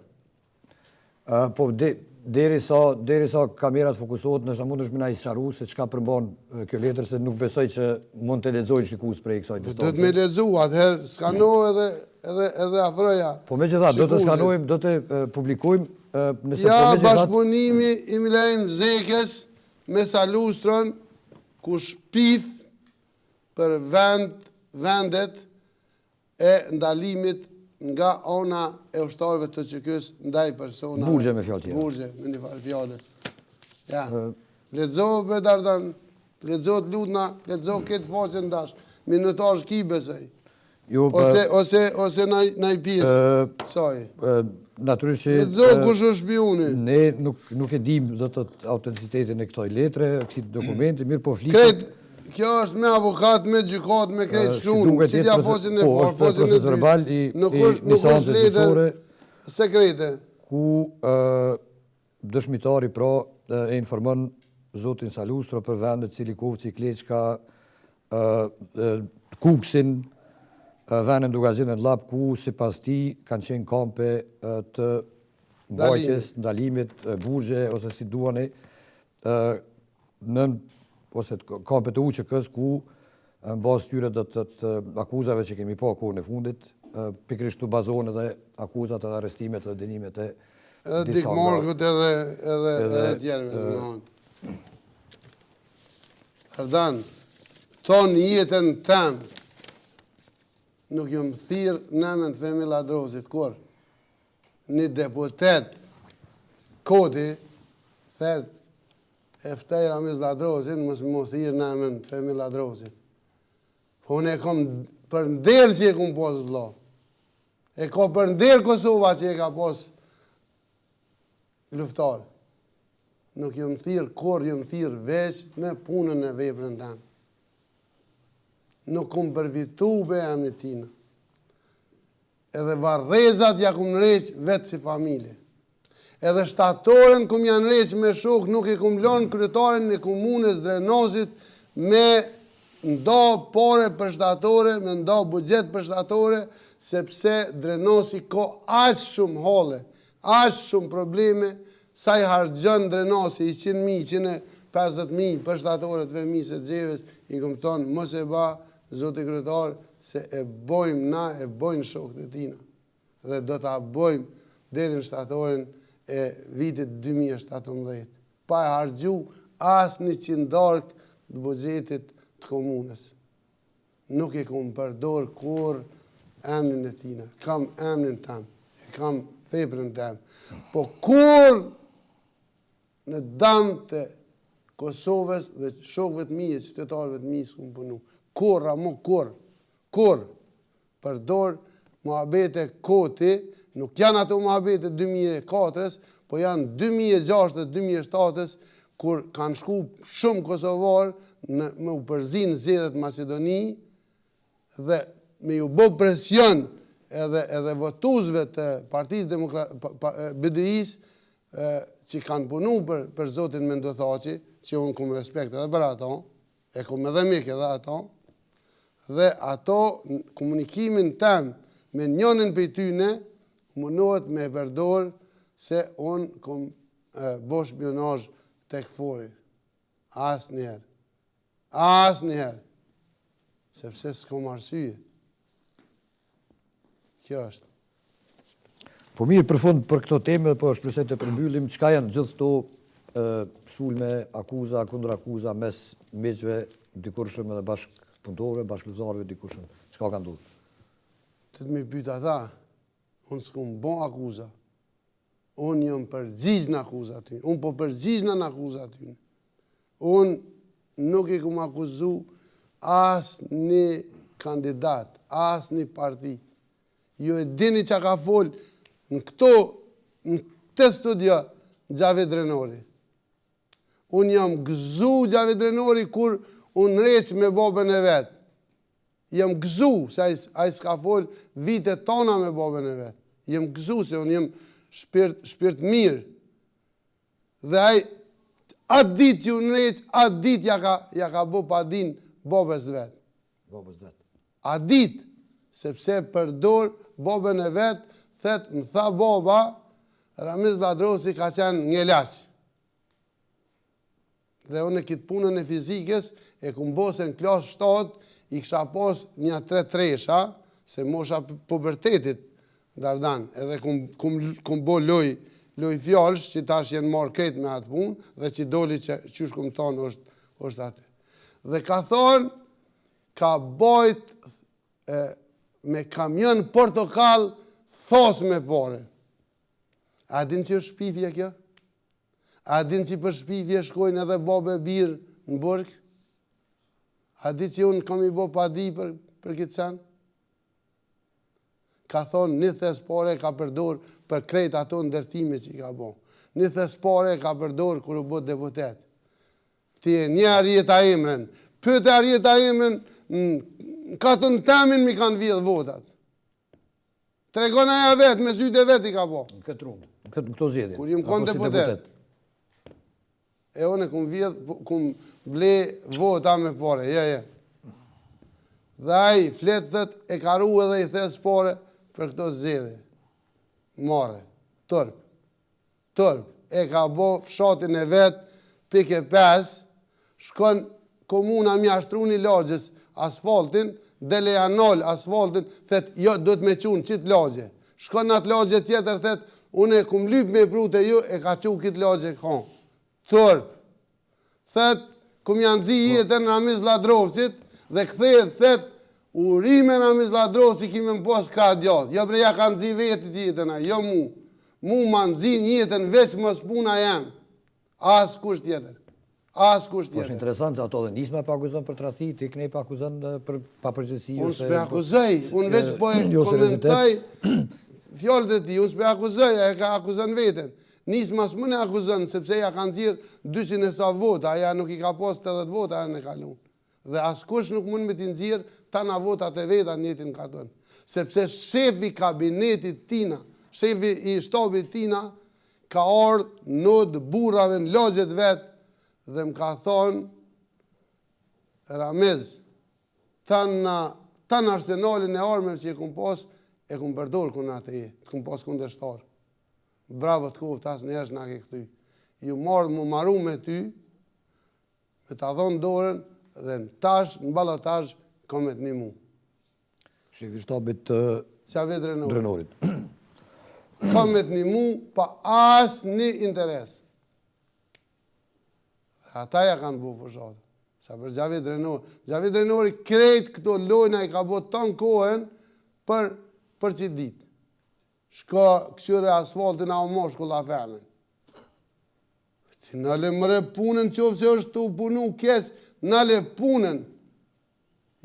Po, deri sa kamerat fokusohet, nështë mund është me na i sharu se qka përmban kjo letër, se nuk besoj që mund të lexojnë shikus prej kësaj distancë. Do të me lexu, atëherë skanohë edhe Afroja. Po me gjitha, do të skanojmë, do të publikujmë. Ja, bashkëpunimi i Milajm Zekës me Salustron, ku shpith për vendet e ndalimit nga ona e ushtarëve të QK-s ndaj persona. Burgje me fjallë tjera. Burgje, me një farë fjallet. Ja, letëzohë për Dardan, letëzohë të lutna, letëzohë këtë faqen dash, minutar shki besej. Ose na i pjesë, saj. Naturisht që... Letëzohë kush është spioni. Ne nuk e dim dhe të autenticitetin e këtoj letre, kësi dokumenti, mirë po flikët. Kjo është me avokat, me gjykat, me krejtë shkrunë, cilja faqen e parë, është proces verbal i nisancës gjithore, sekrete. Ku dëshmitari pra e informon zotin Salustro për vendet si Likovci, Kleçka, Kuksin, vendin Dugazinën Lap, ku si pas ti kanë qenë kampe të mbajtjes, ndalimit, burgje, ose si duani, ose kampe të UÇK-s ku në bazë tyre të akuzave që kemi pa kohën e fundit, pikërisht të bazohen edhe akuzat edhe arrestimet edhe dënimet e disa Dikmarkut edhe tjerëve. Erdan, tonë jetën temë, nuk jam thirë nëmën të Femi Ladrosit, kur një deputet kodi, thet, e ftej Ramiz Ladrosin, mësë më thirë nëmën të Femi Ladrosit. Po unë e kom për ndelë që e kom posë vlo. E kom për ndelë Kosova që e ka posë luftar. Nuk jam thirë kur, jam thirë veç në punën e veprën tanë. Nuk kom përvitu be amnitina. Edhe varrezat ja kom nëreq vetë si familje. Edhe shtatoren kom janë nëreq me shok, nuk e kom lonë kryetarin e komunës Drenosit me ndo pore për shtatore, me ndo bugjet për shtatore, sepse Drenosi ko aq shumë hole, aq shumë probleme, sa i hargjën Drenosi 100.000, 150.000 për shtatore të vemisë të gjeves, i kom tonë, mos e ba, zoti kryetar, se e bojmë na, e bojnë shokët e tina. Dhe do të bojmë deri në shtatorin e vitit 2017. Pa e hargju asë 100 dark të bugjetit të komunës. Nuk e kom përdor kur emnin e tina. Kam emnin tam, e kam febrën tam. Po kur në dam të Kosovës dhe shokëve të mije, qytetarëve të mije s'kum punu. Kur, Ramo, kur përdor muhabete koti, nuk janë ato muhabete 2004-ës, po janë 2006-2007-ës, kur kanë shku shumë Kosovarë me u përzinë zgjedhjet Macedoni dhe me ju bë presion edhe votuzve të Partisë BDI-s që kanë punu për zotin Mendothaci, që unë kom respekt edhe për ato, e kom edhe mik edhe ato, dhe ato komunikimin tem me njënin për tyne mundohet me përdor se unë kom bo shpionazh tek fori. Asë njëherë. Sepse s'kom arsye. Kjo është. Po mirë, për fund për këto teme, po është përse të përmbyllim, çka janë gjithë këto sulme, akuza, kundër akuza, mes miqve, dikurshëm edhe bashkëpunëtorëve, bashkëlëzarëve, dikurshëm. Çka ka ndodhur? Të të mi pyta ata, unë s'kom bon akuza. Unë jam përgjigj në akuza ty. Unë po përgjigj në akuza ty. Unë nuk i kom akuzu as një kandidat, as një parti. Jo e dini që ka fol në këtë studio Gjave Drenori. Unë jam gëzu Gjave Drenori kur unë req me babën e vetë. Jam gëzu, se a i s'ka fol vite tona me babën e vetë. Jam gëzu, se unë jam shpirt mirë. Dhe atë dit ju në req, atë dit ja ka bo pa din babës vetë. Atë dit, sepse përdor babën e vetë, thetë, më tha baba, Ramiz Ladrosi ka qenë një laqë. Dhe unë e kitë punën e fizikës, e kumbose në klasë 7, i kësha pos një 3 tresha, se mosha pubertetit, Dardan, edhe kumbo loj fjallsh, që tash jenë marrë këtë me atë punë, dhe që doli që qysh kumë thonë është atë. Dhe ka thonë, ka bojt me kamion portokal thos me pare. A din që është shpifje kjo? A din që për shpifje shkojnë edhe babë e birë në burg? A din që unë kam i bo pa di për këtë sen? Ka thonë, një thes pare ka përdor për krejt ato ndërtime që i ka bo. Një thes pare ka përdor kër u bo deputet. Ti e një Arjeta Emren. Pyete Arjeta Emren, në katën temin mi kanë vjedh votat. Tregona ja vetë, me sytë e vetë i ka bo. Në këtë rundë, në këto zgjedhje. Kur jim konë deputet. E one kum vjedh, kum ble vota me pare, ja. Dhe aji fletët e karu edhe i thes pare për këto zgjedhje. Mare, tërp. E ka bo fshatin e vetë, pike 5, shkon komuna mjashtruni lagjës, asfaltin, dele janol asfaltin, thet, jo, do të me qunë qitë lagje. Shkon në atë lagje tjetër, thet, unë e kum lyp me prute ju, e ka që kitë lagje ka. Thorp. Thet, kum janë zi jetën Ramiz Ladrovcit, dhe këthejt, thet, urime Ramiz Ladrovci kime më posë ka djatë. Jo bre, ja kanë zi vetit jetën, jo mu. Mu ma nëzin jetën veç më spuna jam. As kusht tjetër. As kusht tjetër. është interesant se ato dhe nisme pa akuzon për tradhti, ti kënej pa akuzon për papërgjegjësi. Unë s'pe akuzoj, unë veç po e komentoj fjallët e ti, unë s'pe akuzoj, e ka akuzon veten. Nisma s'mën e akuzon, sepse ja kanë zirë 200 e sa vota, aja nuk i ka pos 80 vota aja në kalun. Dhe as kush nuk mund me t'i nxirë tana votat e veta njëtin katon. Sepse shefi kabinetit tina, shefi i shtabit tina, ka ardhë në burrave në lagjet vetë dhe më ka thonë, Ramez, tanë arsenalin e armëve që e kumë pas, e kumë përdorë kënë atë e, të kumë pas kundërshtarë. Bravo të koftë, asë në eshë nga ke këty. Ju marrë më maru me ty, me të adhonë dorën, dhe në tash, në balotash, komet një mu. Shefi shtabit Drenorit. Komet një mu, pa asë një interes. Ata ja kanë bu fushatë. Sa për Gjavid Drenori. Gjavid Drenori krejt këto lojna i ka bot tonë kohën për që ditë. Shka këshyre asfaltin a umo shkulla femen. Nële mëre punën qofë se është të punu kes, nële punën.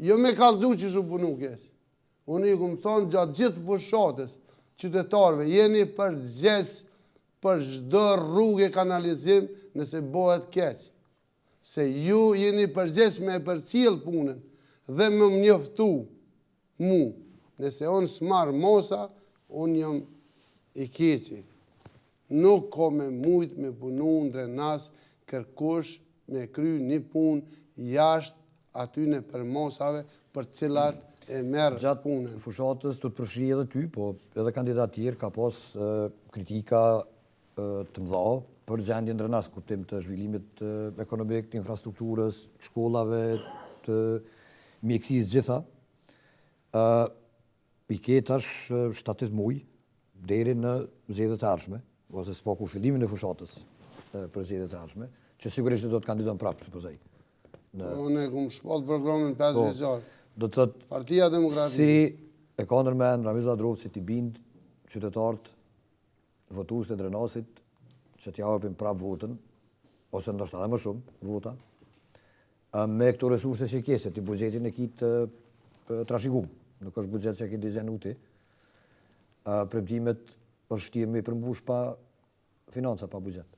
Jo me kalzu që shu punu kes. Unë i këmë thonë gjatë gjithë fushatës, qytetarve, jeni përgjegjës për çdo rrugë kanalizim nëse bëhet keq. Se ju jeni përgjegjës me përcjell punën dhe më njoftu mu. Nëse unë s'marr mosa, unë jam i keqi. Nuk ka me mujt me punu në drenas kërkush me kry një punë jashtë atyne për mosave për cilat e merë punën. Gjatë fushatës të përfshi edhe ty, po edhe kandidat tjerë ka pas kritika të mëdha për gjendjen drenas, kuptim të zhvillimit ekonomik, të infrastrukturës, shkollave, të mjekësisë gjitha. I ke tash 7 muaj deri në zgjedhjet e ardhshme, ose s'paku fillimin e fushatës për zgjedhjet e ardhshme, që sigurisht do të kandidon prapë, supozoj. Unë e kumë shpallë programin 5 vjeçar. Do të thotë Partia Demokratike. Si e ka ndërmend Ramiz Ladrovci ti bind qytetarët votues të Drenasit që t'ja japin prapë votën, ose ndoshta edhe më shumë vota, me këto resurse që ke, se ti buxhetin e ki të trashëguar. Nuk është buxhet që ke dizajnu ti. Premtimet është shtirë me përmbush pa financa, pa buxhet.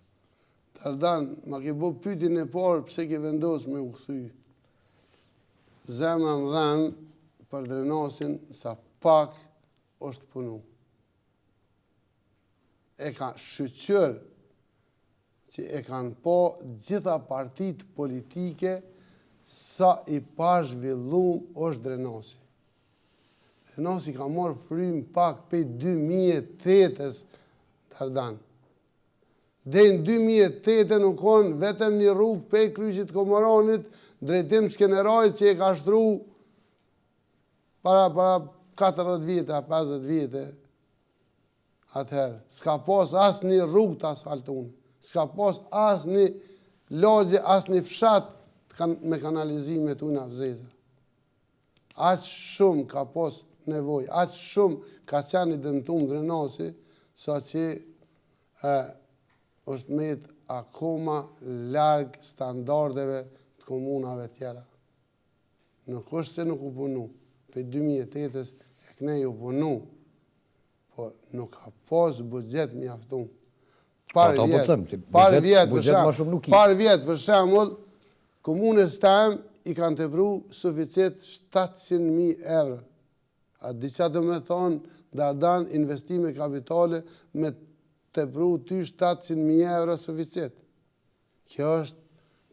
Tardan, ma ke bo pyetjen e parë pse ke vendos me u kthy. Zemra më dhenë për Drenasin sa pak është punu. E ka shqyqër që e kanë po gjitha partit politike sa i pa zhvillum është Drenasi. Drenasi ka morë frym pak pe 2008-ës Tardan. Dhe në 2008 nuk konë vetëm një rrugë pe kryqit Komoranit, drejtim Skenerajt që e ka shtru para 40 vite, 50 vite atëherë. S'ka pas asë një rrugë të asfaltunë, s'ka pas asë një lagje, asë një fshat me kanalizimet ujna vëzeza. Aqë shumë ka pas nevoj, aqë shumë ka qenë i dëmtum Drenasi, sa që është me jetë akoma largë standardeve të komunave tjera. Nuk është se nuk u punu, për 2008-ës e këne ju punu, po nuk ka pas buxhet mjaftun. Parë vjetë për shembull, komunës tem i kanë tepru suficit 700.000 euro. A diqa do me thonë, Dardan investime kapitale me tepru ty 700.000 euro suficit. Kjo është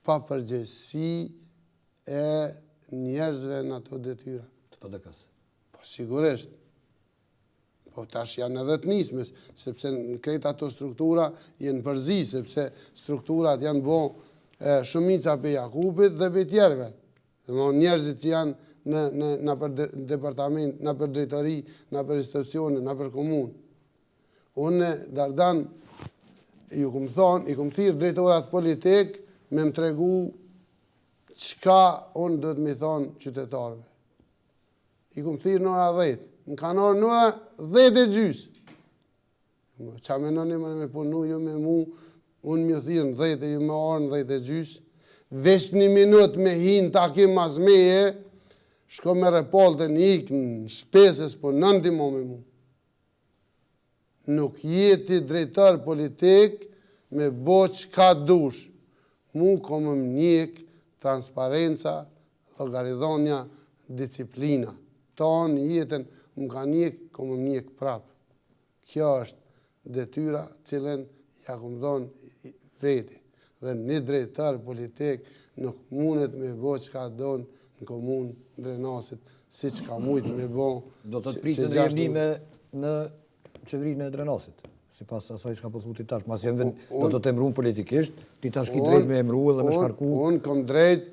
pa përgjegjësi e njerëzve në ato detyra. Të PDK-s. Po sigurisht. Po tash janë edhe të nismes, sepse në krejt ato struktura jenë përzi, sepse strukturat janë bo shumica pe Jakubit dhe pe tjerve. Dhe njerëzit që janë në për departament, në për drejtori, në për institucione, në për komunë. Unë Dardan, ju këmë thonë, i këmë thirë drejtorat politik me më tregu qka unë do të mi thonë qytetarëve. I këmë thirë në ora 10. Më kanë orë në ora 10:30. Qa me nëni më me punu ju me mu, unë më thirë në 10 e ju me orë në 10:30. Vesh 1 minutë me hinë takim mas meje, shko me repoltën ikë në shpeses, po nëndi mo me mu. Nuk jeti drejtar politik me bo qka dush. Mu kom më njek transparenca, logaridhonja, disciplina. Tonë jetën më ka njek, kom më njek prapë. Kjo është detyra cilën ja kom dhonë veti. Dhe një drejtar politik nuk mundet me bo qka donë në komunë Drenasit, si që ka mujtë me bo. Do të pritë në rejemnime në qeverinë e Drenasit, si pas asaj që ka përthu ti tash. Mas do të të emrunë politikisht, ti tash ki drejt me emru dhe me shkarku. Unë kom drejt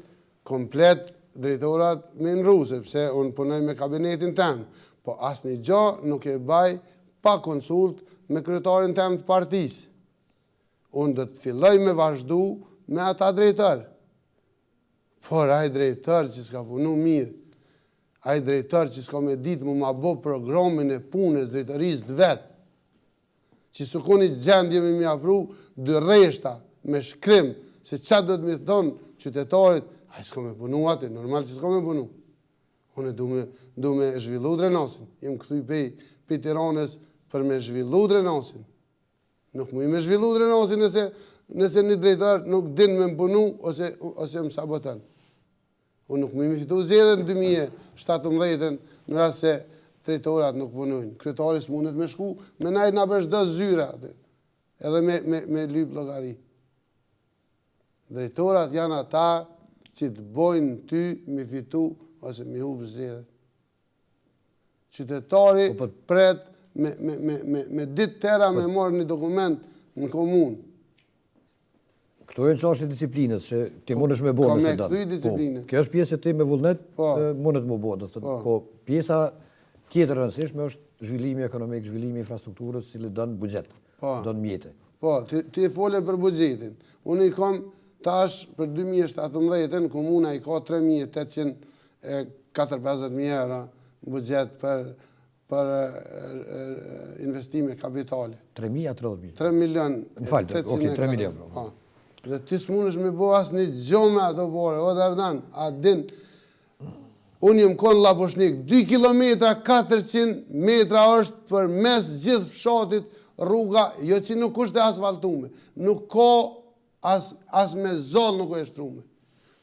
komplet drejtorat me emru, sepse unë punoj me kabinetin tem, po asë një gjo nuk e baj pa konsult me kryetarin tem të partisë. Unë do të filloj me vazhdu me ata drejtar. Por aj drejtar që s'ka punu mirë, aj drejtar që s'ka me ditë mu ma bo programin e punës drejtarisë të vetë, që s'u koni gjendje me mi afru dë reshta me shkrim, se qa do të mi thonë qytetarit, aj s'ka me punu atë, normal që s'ka me punu. Unë du me zhvillu Drenasin, jem këtu i pej Tiranës për me zhvillu Drenasin. Nuk mu i me zhvillu Drenasin nëse një drejtar nuk din me më punu ose më sabotan. Unë nuk mu i me fitu zedhe në 2017 në rrasë se drejtorat nuk punujnë. Kryetaris mundet me shku, me najtë nga përsh do zyra, edhe me lyp logari. Drejtorat janë ata që të bojnë ty me fitu ose me hubë zedhe. Qytetari pret me ditë tëra me morë një dokument në komunë. Këto e në qashtë e disiplinës, që ti mundesh me bo nëse dëmë. Kjo është pjesë e ti me vullnet, mundet me bo. Po pjesa tjetër rëndësishme është zhvillimi ekonomik, zhvillimi infrastrukturës, cili dënë buxhet, dënë mjete. Po, ti e fole për buxhetin. Unë i kam tash për 2017, komuna i ka 3.850.000 euro buxhet për investime kapitale. 3.030.000? 3 milion. Më falë, 3 milion. Dhe ti s'munësh me bo asë një gjome ato bore, o Dardan, a din, unë jëmë konë Laposhnik, 2 kilometra, 400 metra është për mes gjithë fshatit rruga, jo që nuk është e asfaltume, nuk ka as me zoll nuk është trume.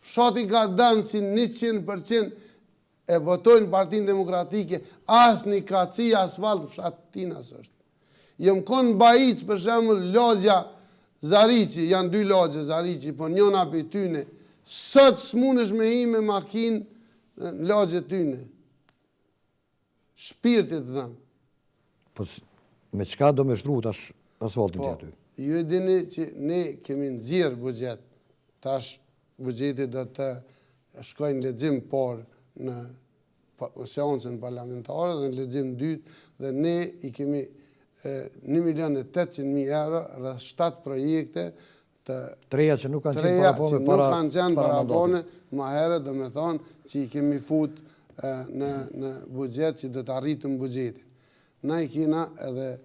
Fshati ka danë që 100% e votojnë Partinë Demokratike, as një kaci asfalt fshatinas është. Jëmë konë Bajic, për shembull, lagja Zarici, janë 2 lagje Zarici, po njona për tyne, sot s'munesh me hi me makinë në lagje tyne. Shpirtit dhe. Po me qka do me shtru tash asfaltin të aty? Ju e dini që ne kemi nëzirë buxhet, tash buxhetit do të shkojnë lexim parë në seancën parlamentare dhe në lexim dytë dhe ne i kemi 1.800.000 euro rreth 7 projekte të treja që nuk kanë qenë parapone ma herë, do me thonë që i kemi fut në buxhet që do të arritëm buxhetin. Na i kina edhe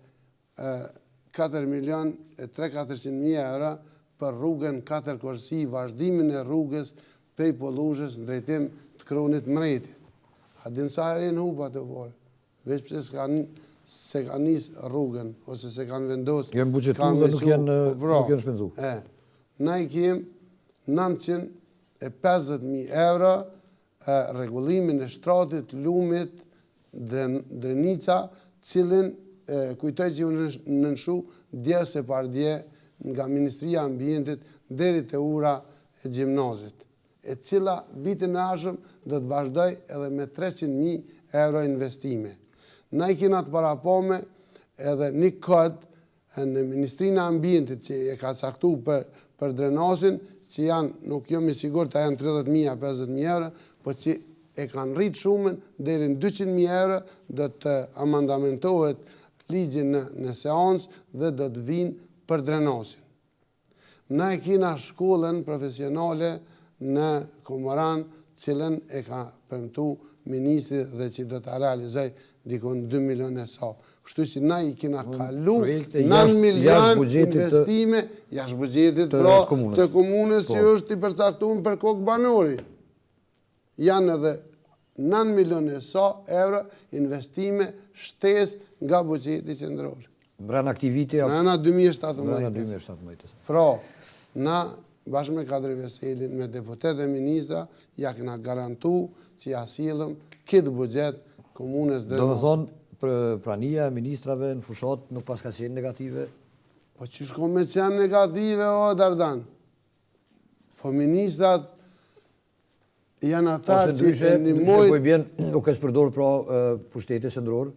4.300.000 euro për rrugën 4 korsi, vazhdimin e rrugës pej Pollushës në drejtim të Kronit Mreti. A din sa herën hupa të borë, veç pëse se ka njësë rrugën, ose se kanë vendosë... Jënë buxhetu dhe nuk janë shpenzu. Na i kemë 950.000 euro rregullimin e shtratit Lumit Drenica, cilin kujtoj që unë nënshu dje se par dje nga Ministria e Ambientit deri te ura e gjimnazit, e cila vitin e ardhshëm do të vazhdoj edhe me 300.000 euro investime. Na i kena të parapome edhe një kod në Ministrinë e Ambientit që e ka caktu për drenasin, që janë, nuk jam i sigur të janë 30.000 a 50.000 euro, po që e kanë rritë shumën deri në 200.000 euro, do të amandamentohet ligjin në seancë dhe do të vinë për drenasin. Na e kina shkollën profesionale në Komoran, cilën e ka premtu ministri dhe që do të realizoj dikon 2 milion e sa. Kështu që na i kina kalu 9 milion investime jashtë buxhetit të komunës që është i përcaktuar për kokë banori. Janë edhe 9 milion e sa euro investime shtesë nga buxheti qendror. Brenda këtij viti brenda 2017. Brenda 2017. Pra, na bashkë me Kadri Veselin, me deputet dhe ministra, ja kena garantu që ja silëm këtë buxhet komunës Drenas. Do të thonë, prania e ministrave në fushat nuk pas ka qenë negative? Po që shko me qenë negative, o Dardan? Po ministrat janë ata që e një mojtë... Po i bjen, nuk e shpërdor pra pushtetit qendror?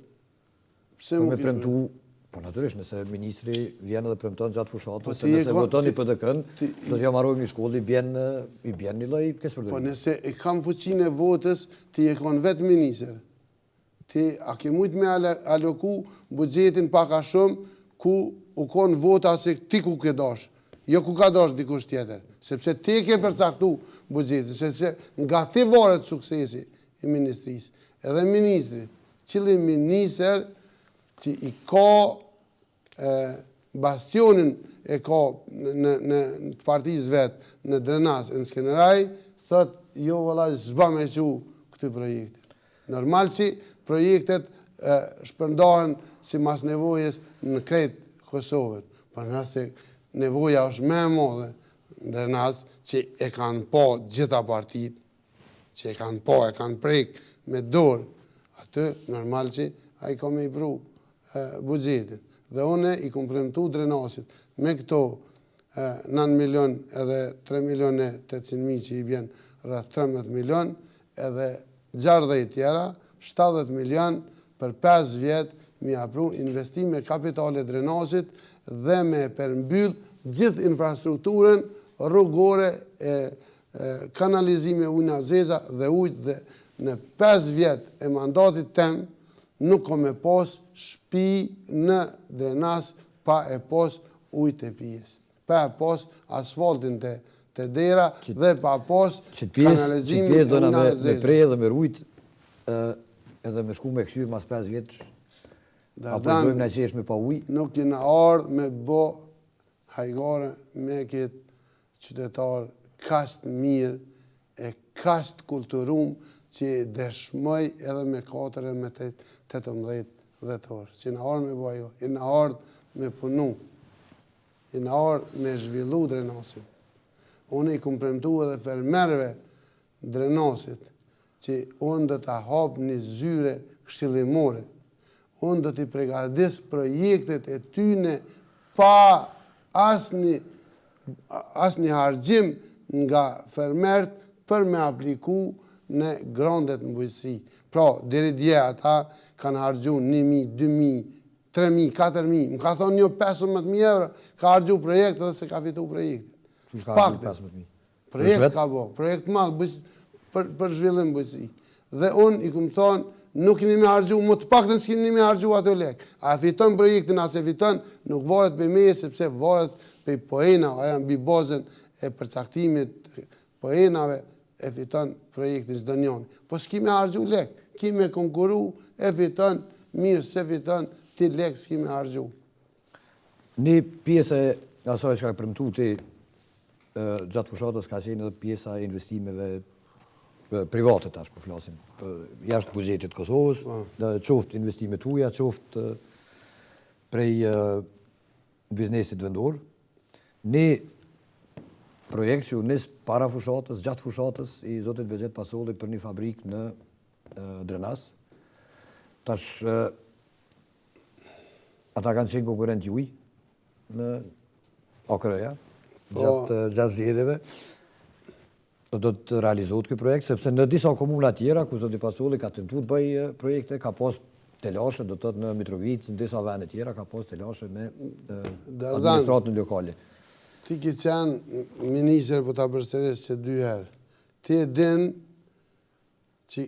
Për me premtu, po natyrisht, nëse ministri vjen edhe premton gjatë fushatës, se nëse voton i PDK-n, do t'ja marrojmë një shkollë, i bjen një lloj kësë përdorim. Po nëse e kam fuqinë e votës, ti e kon vetë minister. Ti a ke mujtë me aloku buxhetin pak a shumë, ku u kon vota se ti ku ke dash, jo ku ka dash dikush tjetër. Sepse ti ke përcaktu buxhetin, sepse nga ti varet suksesi i ministrisë. Edhe ministri, cili minister që i ka bastionin e ka në partisë vetë, në Drenas, në Skeneraj, thot, jo vëllai s'ba me qu këtë projekte. Normal që projektet shpërndahen si mas nevojës në krejt Kosovën, për nëse nevoja është me modhe në Drenas, që e kanë po gjitha partit, që e kanë prek me dorë, atë normal që a i ka me i pru buxhetin. Dhe une i kom premtu Drenasit me këto 9 milion edhe 3 milion e 800.000 që i vjen rreth 13 milion edhe 60 tjera, 70 milion për 5 vjet mi apru investime kapitale Drenasit dhe me përmbyll gjithë infrastrukturën rrugore, kanalizime ujna zeza dhe ujtë dhe në 5 vjet e mandatit tem nuk ko me pos shtëpi në Drenas pa e pos ujtë e pijes. Pa e pos asfaltin të dera dhe pa pos kanalizimin e ujna zeza. Me prej dhe me rujt edhe me shku me këshyr mas 5 vjetës, apo dojmë në qesh me pa uj? Nuk jena ardhë me bo hajgare me këtë qytetar kasht mirë e kasht kulturum që dëshmoj edhe me 4 e me 18 dhjetor. Që në ardhë me bo ajo, që në ardhë me punu, që në ardhë me zhvillu Drenasin. Unë i kom premtu edhe fermerve Drenasit që unë do të hapë një zyre këshillimore. Unë do t'i pregadis projektet e tyne pa asni hargjim nga fermert për me apliku në grandet në bujësi. Pra, deri dje ata kanë hargju 1.000, 2.000, 3.000, 4.000, më ka thonë një 15.000 euro, ka hargju projekt edhe se ka fitu projektit. Qështë ka hargju 15.000? Projekt ka bo, projekt malë për zhvillim bujësi. Dhe unë i këmë thonë, nuk keni me hargju, më të pak të s'keni me hargju ato lek. A fiton projektin, a se fiton, nuk varet për meje, sepse varet për poena, aja në bazën e përcaktimit poenave, e fiton projektin s'do njoni. Po s'ki me hargju lek, ki me konkuru, e fiton, mirë se fiton, ti lek s'ki me hargju. Një pjesë e asaj që ka premtu ti gjatë fushatës ka qenë edhe pjesa e investimeve private tash po flasim, jashtë buxhetit Kosovës, qoftë investime tuja, qoftë prej biznesit vendor. Një projekt që u nis para fushatës, gjatë fushatës, i zotit Bexhet Pasolli për një fabrik në Drenas. Tash, ata kanë qenë konkurrent juj në AKR-ja, gjatë zgjedhjeve. Do të realizohet këtë projekt, sepse në disa komuna tjera, ku zoti Pasolli ka tentuar të bëjë projekte, ka pas telashe, do të thotë në Mitrovic, në disa vende tjera, ka pas telashe me administratën lokale. Ti ki qenë minister për ta përsërisë që 2 herë. Ti e din që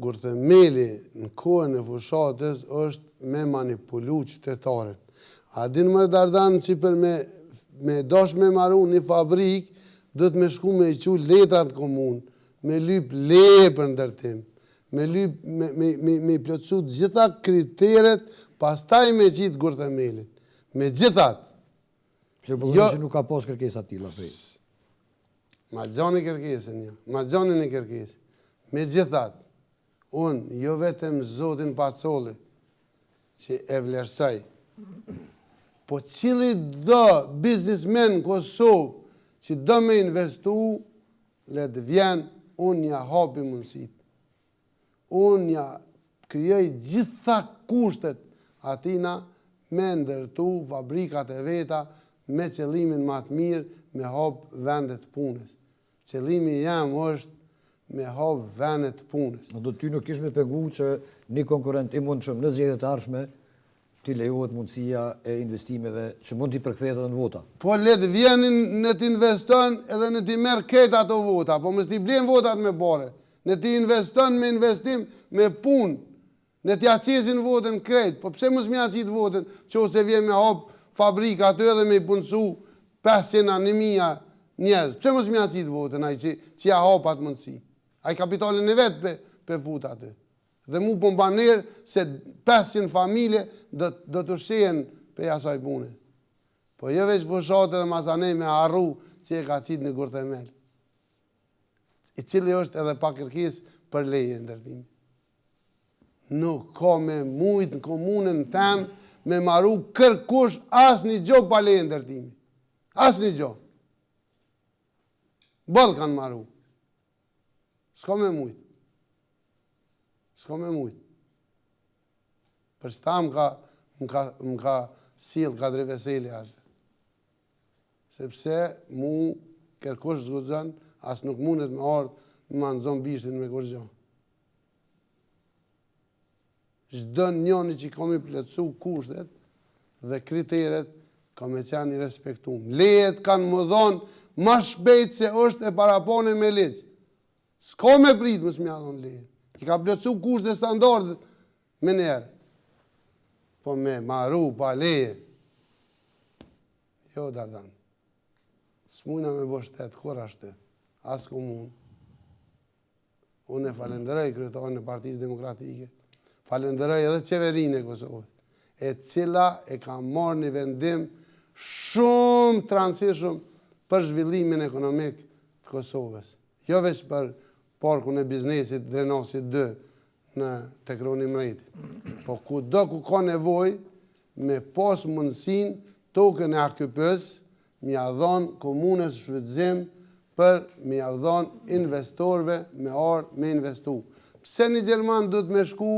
Gurthemeli në kohën e fushatës është me manipulu qytetarin. A din më Dardan që për me dosh me maru një fabrik, dhëtë me shku me i qu letrat komunë, me lyp leje për ndërtim, me i plotësu gjitha kriteret, pas taj me qitë Gurthemelin. Me gjithat. Që përgjën që nuk ka pos kërkesa tila prej. Ma gjoni kërkesin, ja. Ma gjoni në kërkesin. Me gjithat. Unë, jo vetëm Zotin Pacoli, që e vlerësaj, po cili do biznismen Kosovë që do me investu, le të vjen, unë ja hapi mundësit. Unë ja kryoj gjitha kushtet atina me ndërtu fabrikat e veta me qëllimin më të mirë me hap vendet punës. Qëllimi jam është me hap vendet punës. Në do ty nuk ish me pengu që një konkurent i mund shumë në zgjedhjet e ardhshme ti lejohet mundësia e investimeve që mund t'i përkthehet edhe në vota. Po letë vjenin në t'investon edhe në t'i merë ketë ato vota, po mës t'i blen votat me bare. Në t'i investon me investim me punë, në t'i aqesin votën krejt. Po pse mës mi aqit votën që ose vjen me hap fabrika ato edhe me i punësu 500.000 njerëz. Pse mës mi aqit votën ai që ja hap atë mundësi. Ai kapitalin e vetë pe fut atë. Dhe mu po mbaner se 500 familje do të shejen pe asaj pune. Po jo veç fushatë dhe masanej me arru që e ka qitë në Gurthemel. I cili është edhe pa kërkes për leje ndërtimi. Nuk ka me mujtë në komunën tem me maru kërkush as një gjo pa leje ndërtimi. As një gjo. Bëllë kanë maru. S'ka me mujtë. S'ka me mujtë. Për që ta më ka silë Kadri Veseli atë. Sepse mu kërkush zgudzën, as nuk mundet me ardhë më nëzon bishtin me kërgjon. Çdo njëni që kam i plotësu kushtet dhe kriteret, kam e qenë i respektum. Lejet kanë më dhonë ma shpejt se është e parapone me leqë. S'ka me prit më s'mja dhonë lejet. I ka plotësu kushtet standardet me njerë. Po me maru pa leje. Jo, Dardan. S'mujna me bo shtetë, kur ashtë, as komunë. Unë e falenderoj kryetarin e Partisë Demokratike, falenderoj edhe qeverinë e Kosovës, e cila e ka marrë një vendim shumë transishëm për zhvillimin ekonomik të Kosovës. Jo veç për parkun e biznesit Drenasit 2 në Tekroni Mrejti. Po kudo ku ka nevoj me pas mundësin tokën e AKP-s, mi a dhonë komunës shfrytëzim për mi a dhonë investorve me ardhë me investu. Pse një Gjerman du të me shku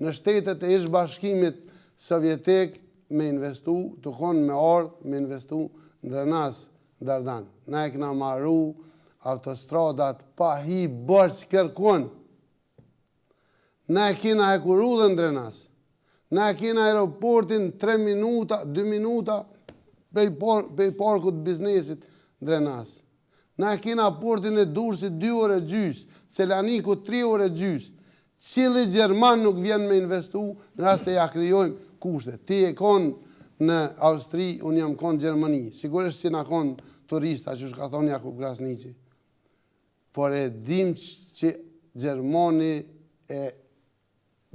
në shtetet e ish bashkimit sovjetik me investu, të konë me ardhë me investu në Drenas Dardan. Na e këna marru autostradat pa hi bërç kërkon. Na e kina e kuru dhe në Drenas. Na e kina aeroportin 3 minuta, 2 minuta pej parkut biznesit Drenas. Na e kina portin e Durrësit 2 orë gjys, Selaniku 3 orë gjys. Cili Gjerman nuk vjen me investu, nga se ja kryojmë kushtet. Ti e konë në Austri, unë jam konë Gjermani. Sigurisht si na konë turista, që shka thonë Jakub Krasniqi. Por e dim që Gjermani e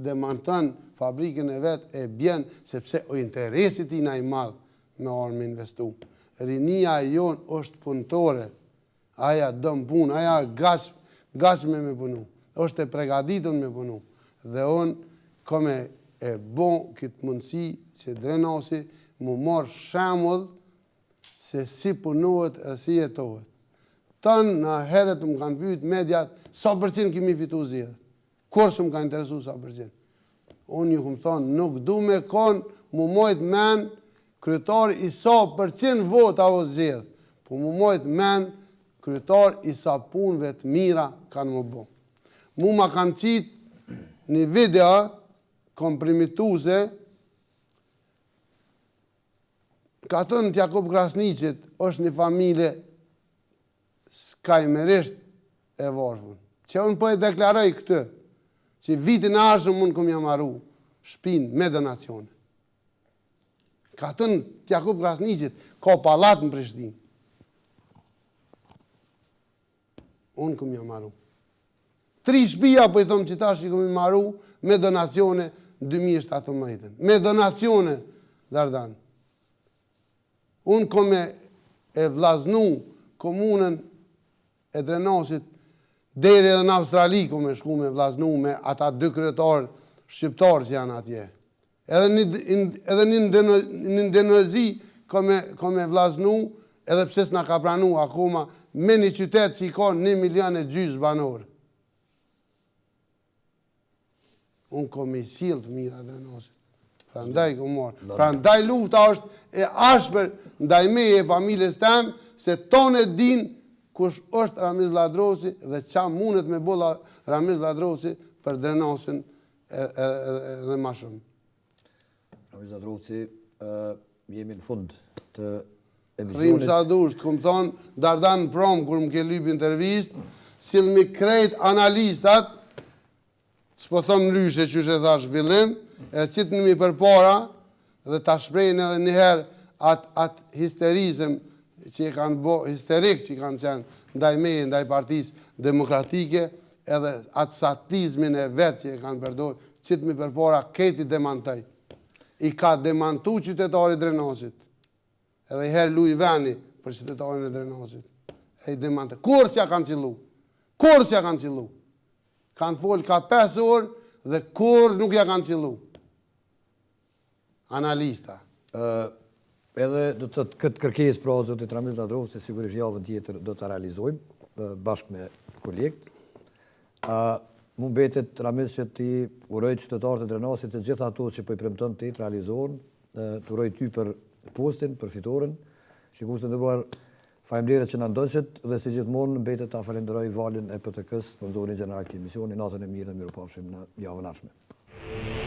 demanton fabrikën e vetë e bjen, sepse o interesit i na i madhë me orë me investu. Rinia jonë është punëtore, aja dëmë punë, aja gashme me punu, është e pregaditën me punu. Dhe unë kome e bon këtë mundësi që Drenasi mu marë shemull se si punohet e si jetohet. Tënë në heret më kanë pyet mediat, sa përqin kemi fitu zjedhë. Kur së më ka interesu sa përqin. Unë ju këmë thonë, nuk du me konë mu mojt men kryetar i sa përqin vota o zjedhë. Po mu mojt men kryetar i sa punëve të mira kanë më bo. Mu ma kanë qitë një video komprimituse ka thënë Jakub Krasniqit është një familje skajmerisht e varfën. që unë po e deklaroj këtë, që vitin e ardhshëm unë kom jam marru shpinë me donacione. Ka tënë Jakub Krasniqit, ka pallat në Prishtinë. Unë kom jam marru. 3 shtëpia po i thom që tash i kom marru me donacione në 2017. Me donacione, Dardan. Unë kom e vllaznu komunën e Drenosit deri edhe në Australi kom e shku me vllaznu me ata 2 kryetarë shqiptarë që janë atje. Edhe në Ndenozi kom e vllaznu edhe pse s'na ka pranu akoma me një qytet që i ka 1,5 milion banorë. Unë kom i sjell të mira Drenosit. Prandaj kom marrë. Prandaj lufta është e ashpër ndaj meje e familjes tem, se tonë din kush është Ramiz Ladrosi dhe qa mundet me bolla Ramiz Ladrosi për Drenosin dhe ma shumë. Ramiz Ladrosi, jemi në fund të emisionit. Rrim sa dush, të këmë thonë, Dardan Prom, kur më ke lyp intervist, sill mi krejt analistat, s'po thom lyshe që e thash fillim, e qitë nëmi për para, dhe ta shprejnë edhe njëherë atë histerizëm që i kanë bo, histerik që i kanë qenë ndaj meje, ndaj partisë demokratike, edhe atë satizmin e vetë që i kanë përdojë, qitë mi për para, këti demantoj. I ka demantu qytetari Drenosit, edhe i herë luj veni për qytetarin e Drenosit. E i demantoj. Kur që ja kanë qilu? Kur që ja kanë qilu? Kanë folë ka 5 orë dhe kur nuk ja kanë qilu. Analista. Edhe do të këtë kërkesë pra zotit Ramiz Ladrosi, se sigurisht javën tjetër do të realizojmë bashkë me kolegët. Mu mbetet Ramiz që ti uroj qytetarët e Drenosit të gjitha ato që po i premton ti të realizohen, të uroj ty për postin, për fitoren. Shikues të nderuar, faleminderit që na ndoqët dhe si gjithmonë mbetet ta falenderoj valin e PTK-s, sponsorin gjeneral të emisionit. Natën e mirë dhe mirupafshim në javën ardhshme.